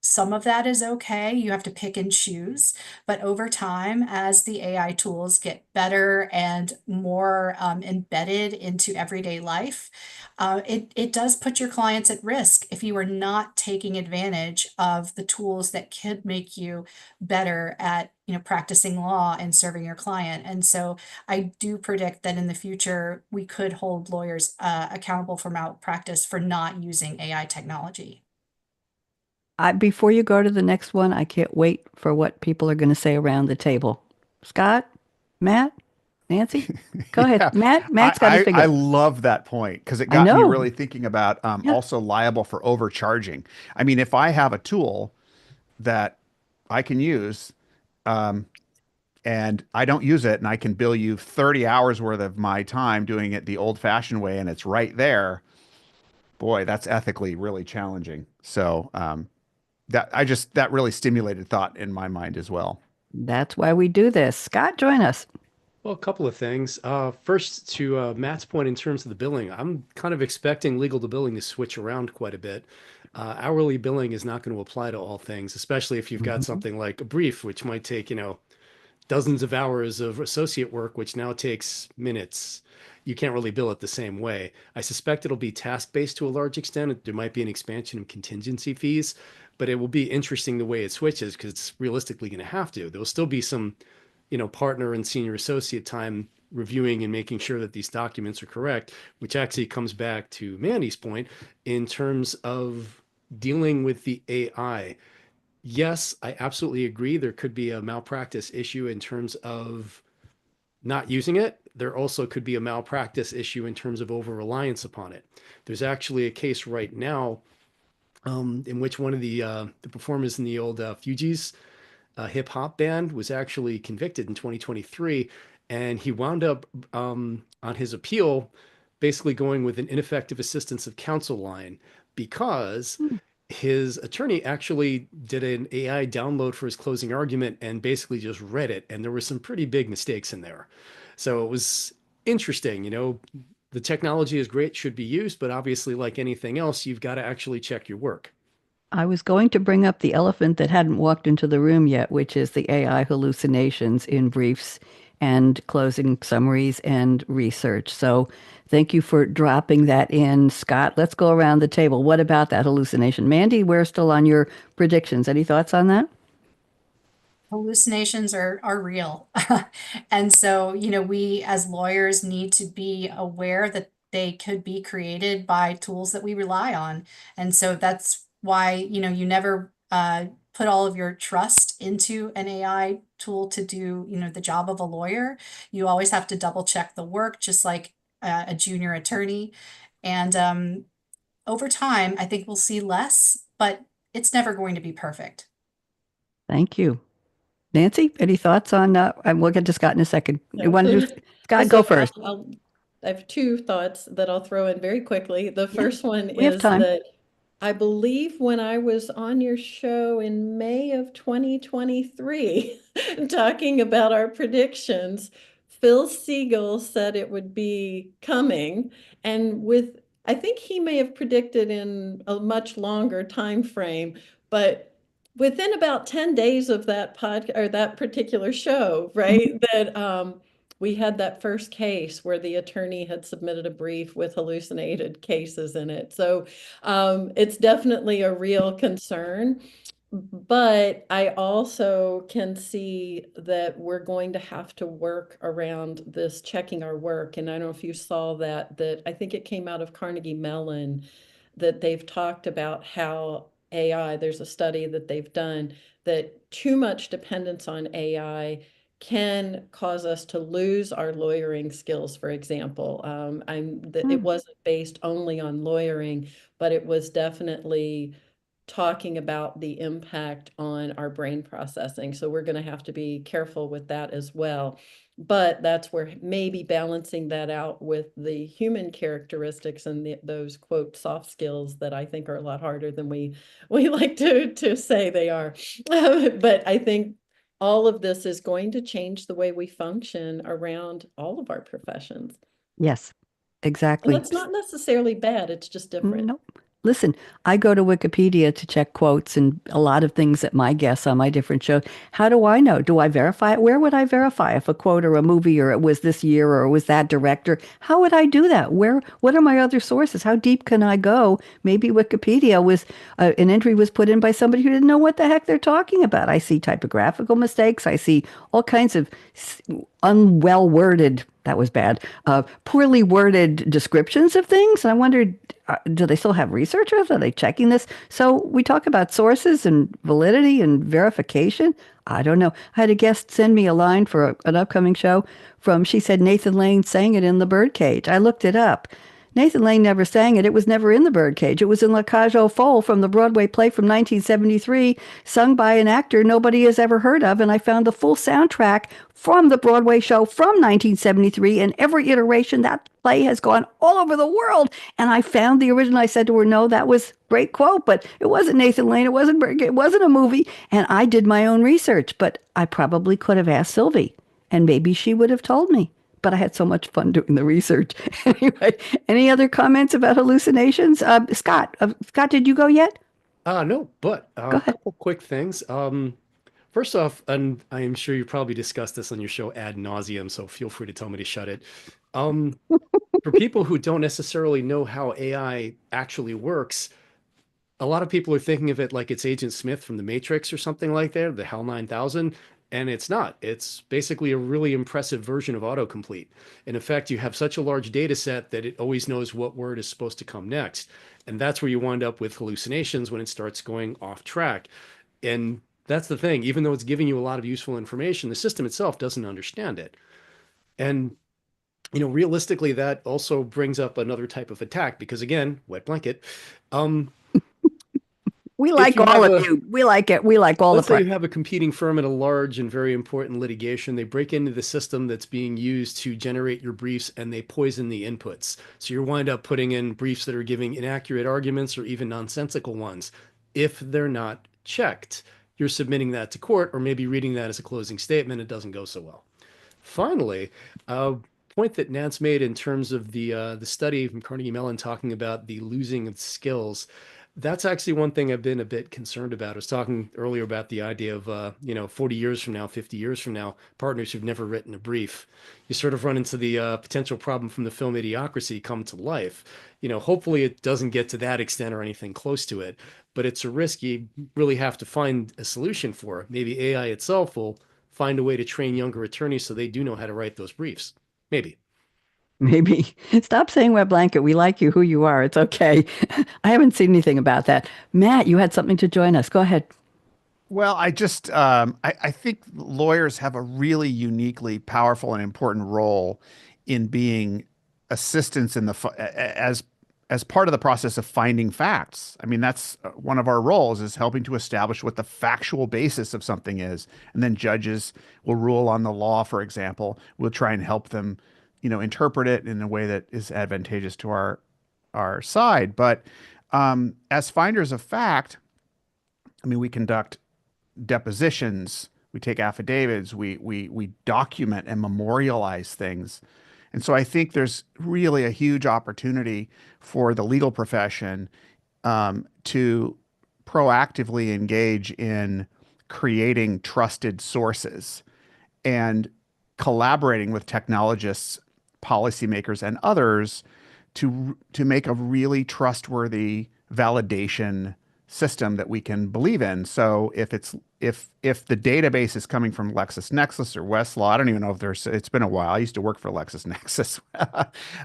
some of that is okay. You have to pick and choose. But over time, as the AI tools get better and more embedded into everyday life, it does put your clients at risk if you are not taking advantage of the tools that could make you better at practicing law and serving your client. And so I do predict that in the future, we could hold lawyers accountable for malpractice for not using AI technology. Before you go to the next one, I can't wait for what people are going to say around the table. Scott, Matt, Nancy, go ahead. Yeah, Matt, I, Matt's got his I finger. love that point because it I got me know. really thinking about Yeah, also liable for overcharging. I mean, if I have a tool that I can use, um, and I don't use it, and I can bill you 30 hours worth of my time doing it the old-fashioned way, and it's right there, boy, that's ethically really challenging. So that really stimulated thought in my mind as well. that's why we do this. Scott, join us. Well, a couple of things. First, to Matt's point in terms of the billing, I'm kind of expecting legal to billing to switch around quite a bit. Hourly billing is not going to apply to all things, especially if you've got Mhm. something like a brief, which might take, dozens of hours of associate work, which now takes minutes. You can't really bill it the same way. I suspect it'll be task-based to a large extent. There might be an expansion of contingency fees, but it will be interesting the way it switches because it's realistically going to have to. There'll still be some, partner and senior associate time reviewing and making sure that these documents are correct, which actually comes back to Mandy's point in terms of dealing with the AI. Yes, I absolutely agree. There could be a malpractice issue in terms of not using it. There also could be a malpractice issue in terms of over reliance upon it. There's actually a case right now in which one of the performers in the old Fugees hip hop band was actually convicted in 2023, and he wound up on his appeal basically going with an ineffective assistance of counsel line because Hmm. his attorney actually did an AI download for his closing argument and basically just read it, and there were some pretty big mistakes in there. So it was interesting. The technology is great, should be used, but obviously, like anything else, you've got to actually check your work. I was going to bring up the elephant that hadn't walked into the room yet, which is the AI hallucinations in briefs and closing summaries and research. So thank you for dropping that in, Scott. Let's go around the table. What about that hallucination? Mandy, we're still on your predictions. Any thoughts on that? Hallucinations are real. And so, we as lawyers need to be aware that they could be created by tools that we rely on. And so that's why, you never put all of your trust into an AI tool to do, the job of a lawyer. You always have to double check the work, just like a junior attorney. And over time, I think we'll see less, but it's never going to be perfect. Thank you. Nancy, any thoughts on, and we'll get to Scott in a second. You Yeah. want to do, Scott, go So first. I have two thoughts that I'll throw in very quickly. The Yeah, first one we have is time. that I believe when I was on your show in May of 2023, talking about our predictions, Phil Siegel said it would be coming. And I think he may have predicted in a much longer time frame, but within about 10 days of that or that particular show, right, that we had that first case where the attorney had submitted a brief with hallucinated cases in it. So it's definitely a real concern. But I also can see that we're going to have to work around this checking our work. And I don't know if you saw that I think it came out of Carnegie Mellon that they've talked about how AI, there's a study that they've done that too much dependence on AI can cause us to lose our lawyering skills, for example. It Hmm. wasn't based only on lawyering, but it was definitely talking about the impact on our brain processing. So we're going to have to be careful with that as well. But that's where maybe balancing that out with the human characteristics and those quote soft skills that I think are a lot harder than we like to say they are. But I think all of this is going to change the way we function around all of our professions. Yes, And exactly. that's not necessarily bad, it's just different. Nope. Listen, I go to Wikipedia to check quotes and a lot of things that my guests on my different shows. How do I know? Do I verify it? Where would I verify if a quote or a movie or it was this year or it was that director? How would I do that? What are my other sources? How deep can I go? Maybe Wikipedia was an entry was put in by somebody who didn't know what the heck they're talking about. I see typographical mistakes. I see all kinds of unwell worded, that was bad, poorly worded descriptions of things. And I wondered, do they still have researchers? Are they checking this? So we talk about sources and validity and verification. I don't know. I had a guest send me a line for an upcoming show from, she said Nathan Lane sang it in the Birdcage. I looked it up. Nathan Lane never sang it. It was never in the Birdcage. It was in La Cage aux Folles from the Broadway play from 1973, sung by an actor nobody has ever heard of. And I found the full soundtrack from the Broadway show from 1973. And every iteration, that play has gone all over the world. And I found the original. I said to her, no, that was a great quote, but it wasn't Nathan Lane. It wasn't a movie. And I did my own research, but I probably could have asked Sylvie and maybe she would have told me, but I had so much fun doing the research. Anyway, any other comments about hallucinations? Scott, did you go yet? No, but Go a ahead. couple quick things. First off, and I am sure you probably discussed this on your show ad nauseum, so feel free to tell me to shut it. Um, for people who don't necessarily know how AI actually works, a lot of people are thinking of it like it's Agent Smith from the Matrix or something like that, the HAL 9000, and it's not. It's basically a really impressive version of autocomplete. And in fact, you have such a large data set that it always knows what word is supposed to come next. And that's where you wind up with hallucinations when it starts going off track. And that's the thing, even though it's giving you a lot of useful information, the system itself doesn't understand it. And realistically, that also brings up another type of attack because again, wet blanket. Um, We if like you all have of a you. We like it. We like all the Let's say parts. you have a competing firm in a large and very important litigation. They break into the system that's being used to generate your briefs and they poison the inputs. So you wind up putting in briefs that are giving inaccurate arguments or even nonsensical ones. If they're not checked, you're submitting that to court or maybe reading that as a closing statement. It doesn't go so well. Finally, a point that Nance made in terms of the study from Carnegie Mellon talking about the losing of skills. That's actually one thing I've been a bit concerned about. I was talking earlier about the idea of 40 years from now, 50 years from now, partners who've never written a brief. You sort of run into the potential problem from the film Idiocracy come to life. Hopefully it doesn't get to that extent or anything close to it, but it's a risk you really have to find a solution for. Maybe AI itself will find a way to train younger attorneys so they do know how to write those briefs. Maybe. Maybe. Stop saying wet blanket. We like you who you are. It's okay. I haven't seen anything about that. Matt, you had something to join us. Go ahead. Well, I think lawyers have a really uniquely powerful and important role in being assistants in as part of the process of finding facts. I mean, that's one of our roles is helping to establish what the factual basis of something is, and then judges will rule on the law, for example. We'll try and help them, interpret it in a way that is advantageous to our side. But as finders of fact, I mean, we conduct depositions, we take affidavits, we document and memorialize things. And so I think there's really a huge opportunity for the legal profession to proactively engage in creating trusted sources and collaborating with technologists, policymakers, and others to make a really trustworthy validation system that we can believe in. So if the database is coming from LexisNexis or Westlaw, I don't even know if it's been a while. I used to work for LexisNexis,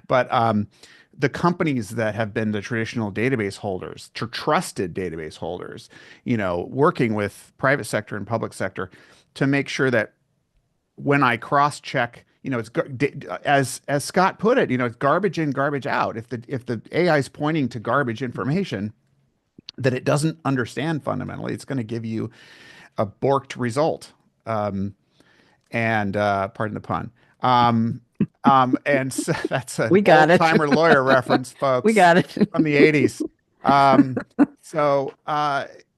but the companies that have been the traditional database holders, trusted database holders, working with private sector and public sector to make sure that when I cross check, it's as Scott put it, it's garbage in, garbage out. If the AI is pointing to garbage information that it doesn't understand fundamentally, it's going to give you a borked result. And pardon the pun. And so that's an We got old it. timer lawyer reference, We folks, got it. from the 80s. So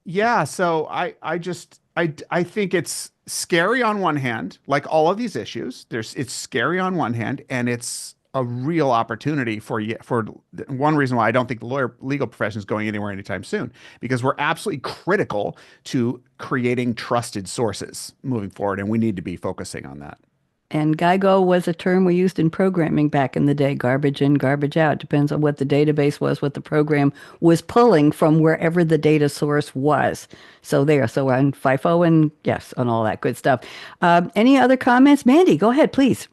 yeah, so I think it's scary on one hand, like all of these issues. It's scary on one hand, and it's a real opportunity for one reason why I don't think the legal profession is going anywhere anytime soon, because we're absolutely critical to creating trusted sources moving forward, and we need to be focusing on that. And GIGO was a term we used in programming back in the day. Garbage in, garbage out. Depends on what the database was, what the program was pulling from wherever the data source was. So there. So on FIFO and yes, on all that good stuff. Any other comments? Mandy, go ahead, please.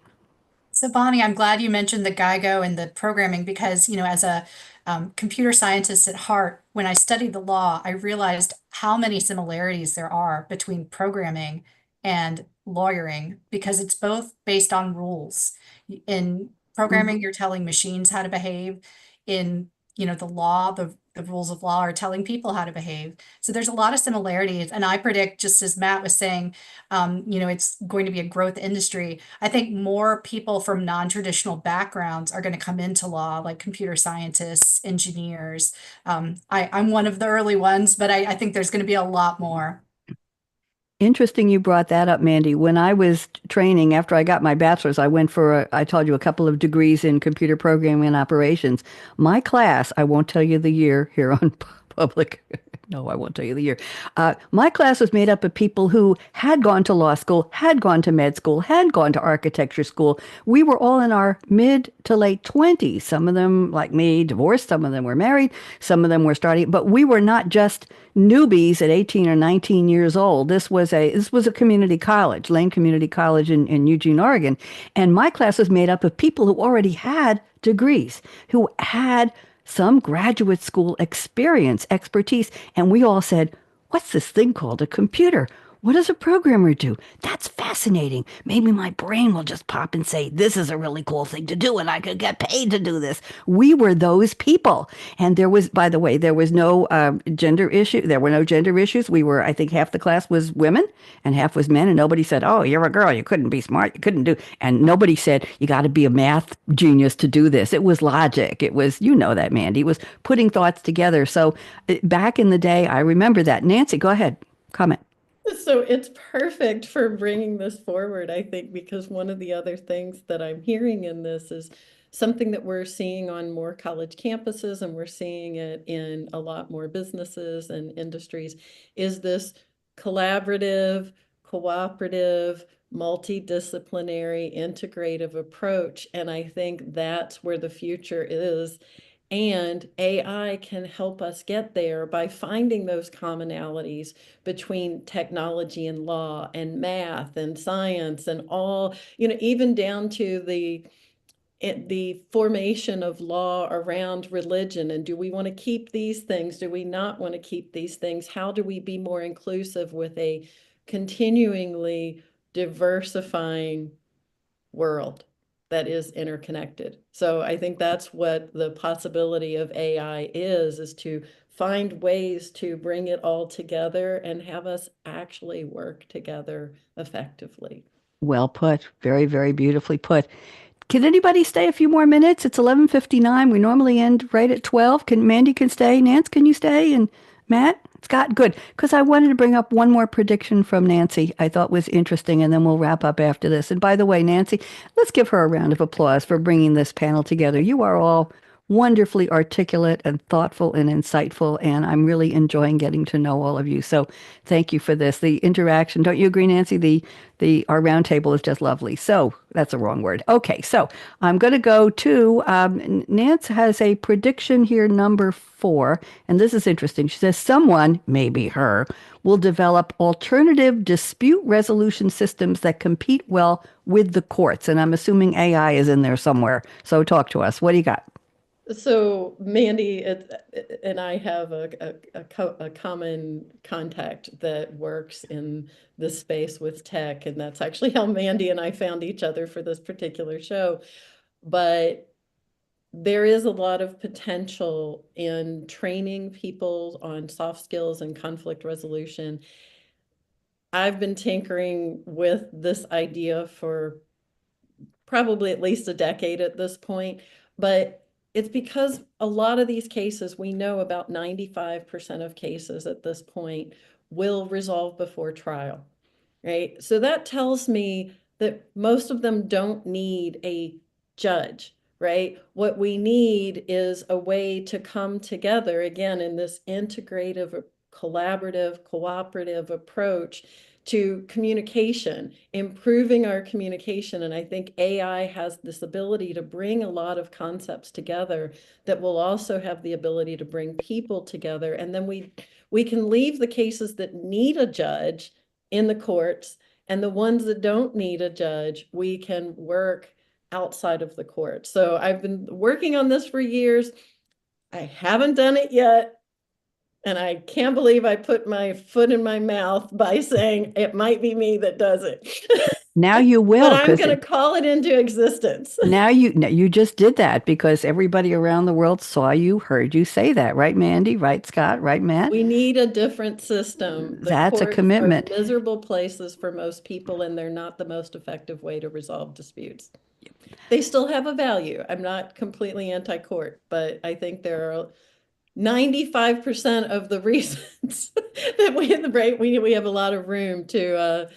So Bonnie, I'm glad you mentioned the GIGO and the programming because, as a computer scientist at heart, when I studied the law, I realized how many similarities there are between programming and lawyering because it's both based on rules. In programming, you're telling machines how to behave. In, the law, the rules of law are telling people how to behave. So there's a lot of similarities. And I predict, just as Matt was saying, it's going to be a growth industry. I think more people from non-traditional backgrounds are going to come into law, like computer scientists, engineers. I'm one of the early ones, but I think there's going to be a lot more. Interesting you brought that up, Mandy. When I was training after I got my bachelor's, I went for, I told you, a couple of degrees in computer programming and operations. My class, I won't tell you the year here on public. No, I won't tell you the year. My class was made up of people who had gone to law school, had gone to med school, had gone to architecture school. We were all in our mid to late 20s. Some of them, like me, divorced. Some of them were married. Some of them were starting. But we were not just newbies at 18 or 19 years old. This was a community college, Lane Community College in Eugene, Oregon. And my class was made up of people who already had degrees, who had some graduate school experience, expertise. And we all said, what's this thing called a computer? What does a programmer do? That's fascinating. Maybe my brain will just pop and say, this is a really cool thing to do, and I could get paid to do this. We were those people. And there was, by the way, there was no gender issue. There were no gender issues. I think half the class was women and half was men. And nobody said, oh, you're a girl. You couldn't be smart. You couldn't do. And nobody said, you got to be a math genius to do this. It was logic. It was, that, Mandy. It was putting thoughts together. So back in the day, I remember that. Nancy, go ahead. Comment. So it's perfect for bringing this forward, I think, because one of the other things that I'm hearing in this is something that we're seeing on more college campuses, and we're seeing it in a lot more businesses and industries, is this collaborative, cooperative, multidisciplinary, integrative approach. And I think that's where the future is. And AI can help us get there by finding those commonalities between technology and law and math and science and all, even down to the formation of law around religion. And do we want to keep these things? Do we not want to keep these things? How do we be more inclusive with a continuingly diversifying world that is interconnected? So I think that's what the possibility of AI is to find ways to bring it all together and have us actually work together effectively. Well put. Very, very beautifully put. Can anybody stay a few more minutes? It's 11:59. We normally end right at 12. Mandy can stay. Nance, can you stay? And Matt? Scott, good. Because I wanted to bring up one more prediction from Nancy I thought was interesting, and then we'll wrap up after this. And by the way, Nancy, let's give her a round of applause for bringing this panel together. You are all wonderfully articulate and thoughtful and insightful, and I'm really enjoying getting to know all of you. So thank you for this. The interaction, don't you agree, Nancy? The our roundtable is just lovely. So that's a wrong word. Okay, so I'm going to go to Nance has a prediction here, number 4, and this is interesting. She says someone, maybe her, will develop alternative dispute resolution systems that compete well with the courts. And I'm assuming AI is in there somewhere. So talk to us. What do you got? So Mandy and I have a common contact that works in this space with tech, and that's actually how Mandy and I found each other for this particular show. But there is a lot of potential in training people on soft skills and conflict resolution. I've been tinkering with this idea for probably at least a decade at this point, but it's because a lot of these cases, we know about 95% of cases at this point will resolve before trial, right? So that tells me that most of them don't need a judge, right? What we need is a way to come together again in this integrative, collaborative, cooperative approach to communication, improving our communication. And I think AI has this ability to bring a lot of concepts together that will also have the ability to bring people together. And then we can leave the cases that need a judge in the courts, and the ones that don't need a judge, we can work outside of the court. So I've been working on this for years. I haven't done it yet. And I can't believe I put my foot in my mouth by saying it might be me that does it. Now you But will, I'm because going to call it into existence. now you just did that because everybody around the world saw you, heard you say that, right, Mandy? Right, Scott? Right, Matt? We need a different system. The That's a courts are commitment. miserable places for most people, and they're not the most effective way to resolve disputes. They still have a value. I'm not completely anti-court, but I think there are 95% of the reasons that we in the break we have a lot of room to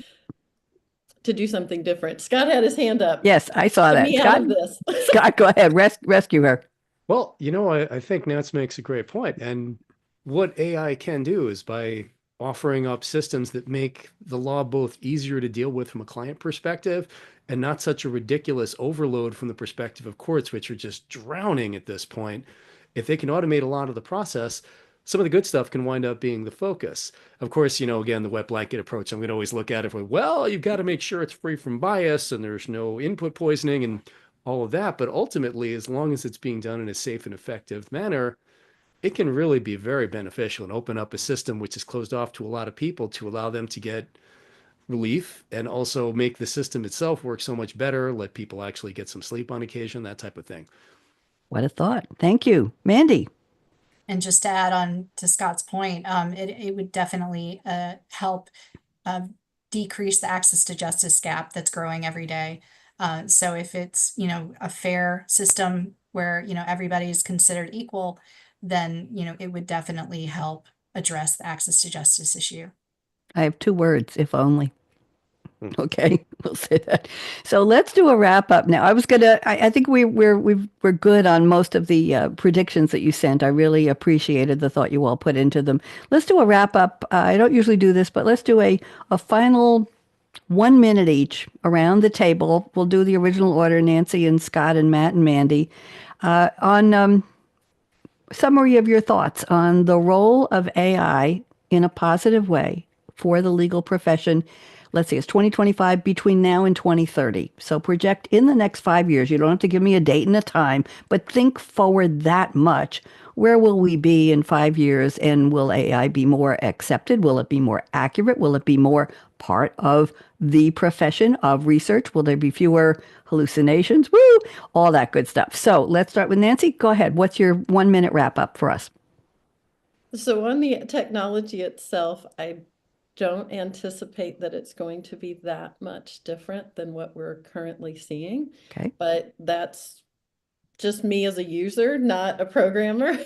do something different. Scott had his hand up. Yes, I saw Get that. me out Scott, of this. Scott, go ahead, rescue her. Well, I think Nance makes a great point. And what AI can do is by offering up systems that make the law both easier to deal with from a client perspective and not such a ridiculous overload from the perspective of courts, which are just drowning at this point. If they can automate a lot of the process, some of the good stuff can wind up being the focus. Of course, again, the wet blanket approach, I'm going to always look at it with, well, you've got to make sure it's free from bias and there's no input poisoning and all of that. But ultimately, as long as it's being done in a safe and effective manner, it can really be very beneficial and open up a system which is closed off to a lot of people to allow them to get relief and also make the system itself work so much better, let people actually get some sleep on occasion, that type of thing. What a thought. Thank you. Mandy. And just to add on to Scott's point, it would definitely help decrease the access to justice gap that's growing every day. So if it's, a fair system where, everybody is considered equal, then, it would definitely help address the access to justice issue. I have 2 words, if only. Okay, we'll say that. So let's do a wrap up now. I think we're good on most of the predictions that you sent. I really appreciated the thought you all put into them. Let's do a wrap up. I don't usually do this, but let's do a final 1 minute each around the table. We'll do the original order, Nancy and Scott and Matt and Mandy, on summary of your thoughts on the role of AI in a positive way for the legal profession. Let's see, it's 2025 between now and 2030. So project in the next 5 years. You don't have to give me a date and a time, but think forward that much. Where will we be in 5 years? And will AI be more accepted? Will it be more accurate? Will it be more part of the profession of research? Will there be fewer hallucinations? Woo! All that good stuff. So let's start with Nancy. Go ahead. What's your 1 minute wrap up for us? So on the technology itself, I don't anticipate that it's going to be that much different than what we're currently seeing. Okay. But that's just me as a user, not a programmer,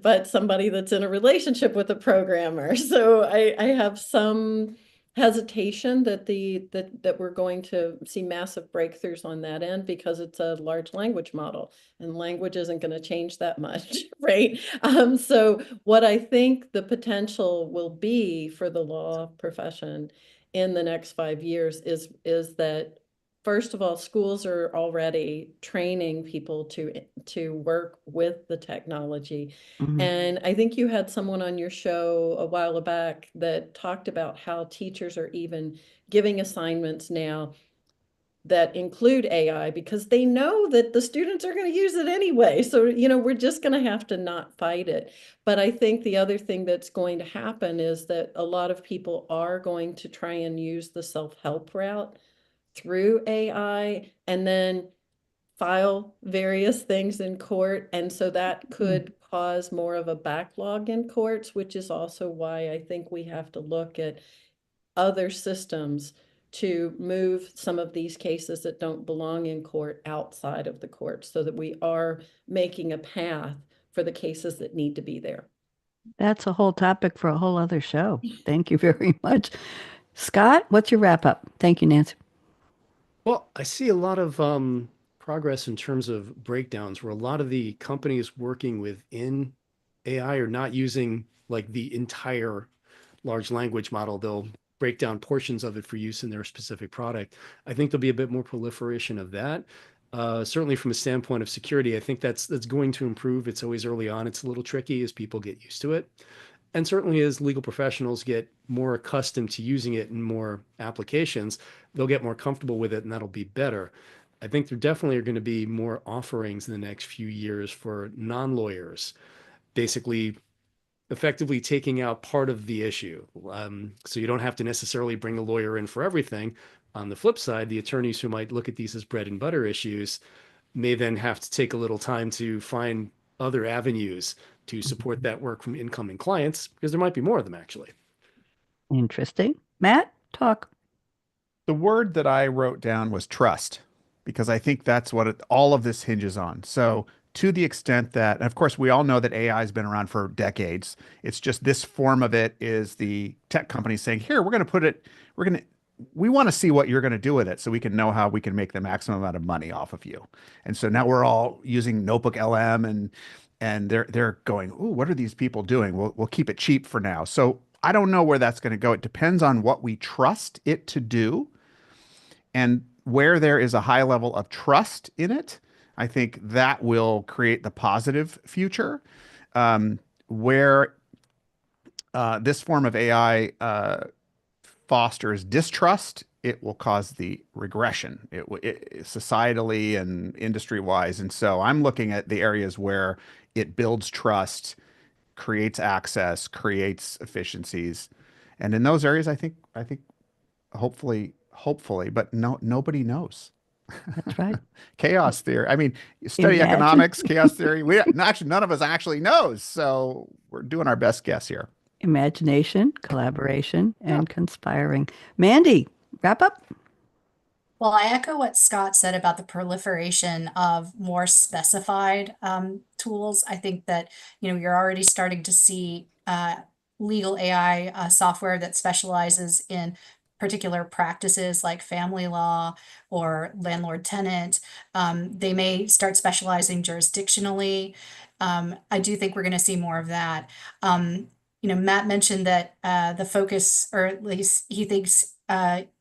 but somebody that's in a relationship with a programmer. So I have some hesitation that that we're going to see massive breakthroughs on that end because it's a large language model and language isn't going to change that much, right? So what I think the potential will be for the law profession in the next 5 years is that first of all, schools are already training people to work with the technology. Mhm. And I think you had someone on your show a while back that talked about how teachers are even giving assignments now that include AI because they know that the students are going to use it anyway. So, we're just going to have to not fight it. But I think the other thing that's going to happen is that a lot of people are going to try and use the self-help route through AI and then file various things in court. And so that could cause more of a backlog in courts, which is also why I think we have to look at other systems to move some of these cases that don't belong in court outside of the court so that we are making a path for the cases that need to be there. That's a whole topic for a whole other show. Thank you very much. Scott, what's your wrap up? Thank you, Nancy. Well, I see a lot of progress in terms of breakdowns where a lot of the companies working within AI are not using like the entire large language model. They'll break down portions of it for use in their specific product. I think there'll be a bit more proliferation of that. Certainly from a standpoint of security, I think that's going to improve. It's always early on. It's a little tricky as people get used to it. And certainly as legal professionals get more accustomed to using it in more applications, they'll get more comfortable with it and that'll be better. I think there definitely are going to be more offerings in the next few years for non-lawyers, basically effectively taking out part of the issue. So you don't have to necessarily bring a lawyer in for everything. On the flip side, the attorneys who might look at these as bread and butter issues may then have to take a little time to find other avenues to support that work from incoming clients because there might be more of them actually. Interesting. Matt, talk. The word that I wrote down was trust, because I think that's what all of this hinges on. So, to the extent that, and of course, we all know that AI has been around for decades. It's just this form of it is the tech companies saying, here, we're going to put it, we want to see what you're going to do with it so we can know how we can make the maximum amount of money off of you. And so now we're all using Notebook LM and they're going, ooh, what are these people doing? We'll keep it cheap for now. So I don't know where that's going to go. It depends on what we trust it to do. And where there is a high level of trust in it, I think that will create the positive future. Where this form of AI fosters distrust, it will cause the regression, societally and industry wise. And so I'm looking at the areas where it builds trust, creates access, creates efficiencies. And in those areas, I think hopefully, but nobody knows. That's right. Chaos theory. I mean, you study Imagine. economics, chaos theory. Actually, none of us actually knows. So we're doing our best guess here. Imagination, collaboration, Yeah. and conspiring. Mandy, wrap up. Well, I echo what Scott said about the proliferation of more specified tools. I think that, you're already starting to see legal AI software that specializes in particular practices like family law or landlord tenant. They may start specializing jurisdictionally. I do think we're going to see more of that. Matt mentioned that the focus, or at least he thinks,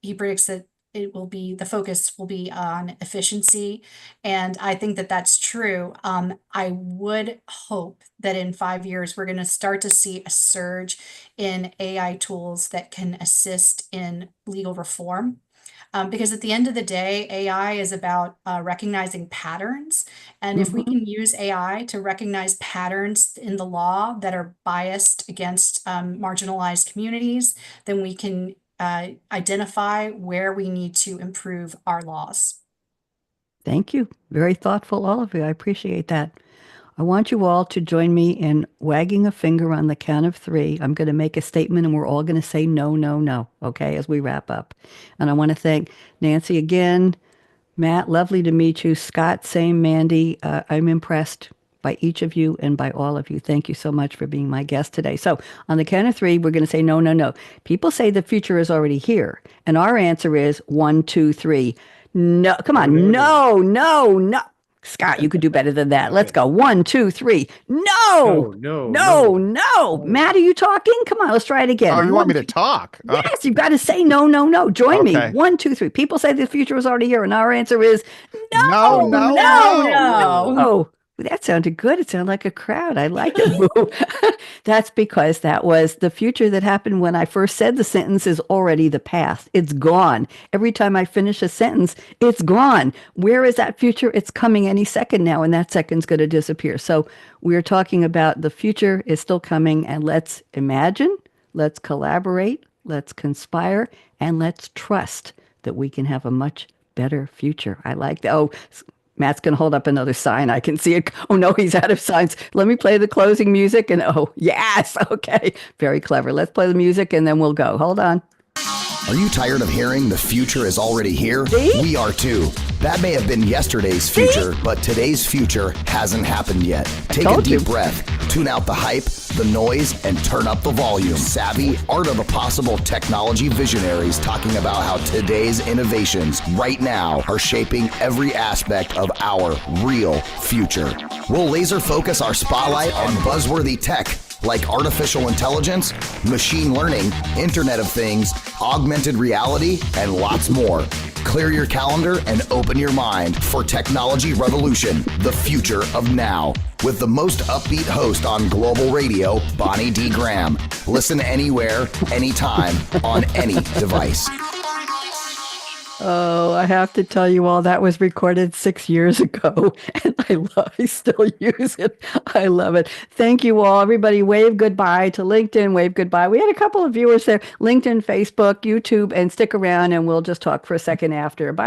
he predicts that the focus will be on efficiency. And I think that that's true. I would hope that in 5 years, we're going to start to see a surge in AI tools that can assist in legal reform. Because at the end of the day, AI is about recognizing patterns. And if we Mhm. can use AI to recognize patterns in the law that are biased against marginalized communities, then we can identify where we need to improve our laws. Thank you. Very thoughtful, all of you. I appreciate that. I want you all to join me in wagging a finger on the count of three. I'm going to make a statement and we're all going to say no, no, no, okay, as we wrap up. And I want to thank Nancy again. Matt, lovely to meet you. Scott, same. Mandy, I'm impressed. by each of you and by all of you. Thank you so much for being my guest today. So on the count of three, we're going to say no, no, no. People say the future is already here. And our answer is 1, 2, 3. No, come on. No, no, no. Scott, you could do better than that. Let's go. 1, 2, 3. No, no, no. Matt, are you talking? Come on, let's try it again. Oh, you want me to talk? Yes, you've got to say no, no, no. Join me. Okay. 1, 2, 3. People say the future is already here, and our answer is No, no, no, no, no. no. That sounded good. It sounded like a crowd. I like it. Boo. That's because that was the future that happened when I first said the sentence is already the past. It's gone. Every time I finish a sentence, it's gone. Where is that future? It's coming any second now, and that second's going to disappear. So we're talking about the future is still coming, and let's imagine, let's collaborate, let's conspire, and let's trust that we can have a much better future. I like that. Oh, Matt's going to hold up another sign. I can see it. Oh, no, he's out of signs. Let me play the closing music. And oh, yes. Okay. Very clever. Let's play the music and then we'll go. Hold on. Are you tired of hearing the future is already here? See? We are too. That may have been yesterday's future, but today's future hasn't happened yet. Take a Told you. deep breath, tune out the hype, the noise, and turn up the volume. Savvy, art of the possible technology visionaries talking about how today's innovations right now are shaping every aspect of our real future. We'll laser focus our spotlight on buzzworthy tech like artificial intelligence, machine learning, Internet of Things, augmented reality, and lots more. Clear your calendar and open your mind for Technology Revolution, the future of now. With the most upbeat host on global radio, Bonnie D. Graham. Listen anywhere, anytime, on any device. Oh, I have to tell you all that was recorded 6 years ago, and I still use it. I love it. Thank you all. Everybody wave goodbye to LinkedIn, wave goodbye. We had a couple of viewers there, LinkedIn, Facebook, YouTube, and stick around and we'll just talk for a second after. Bye.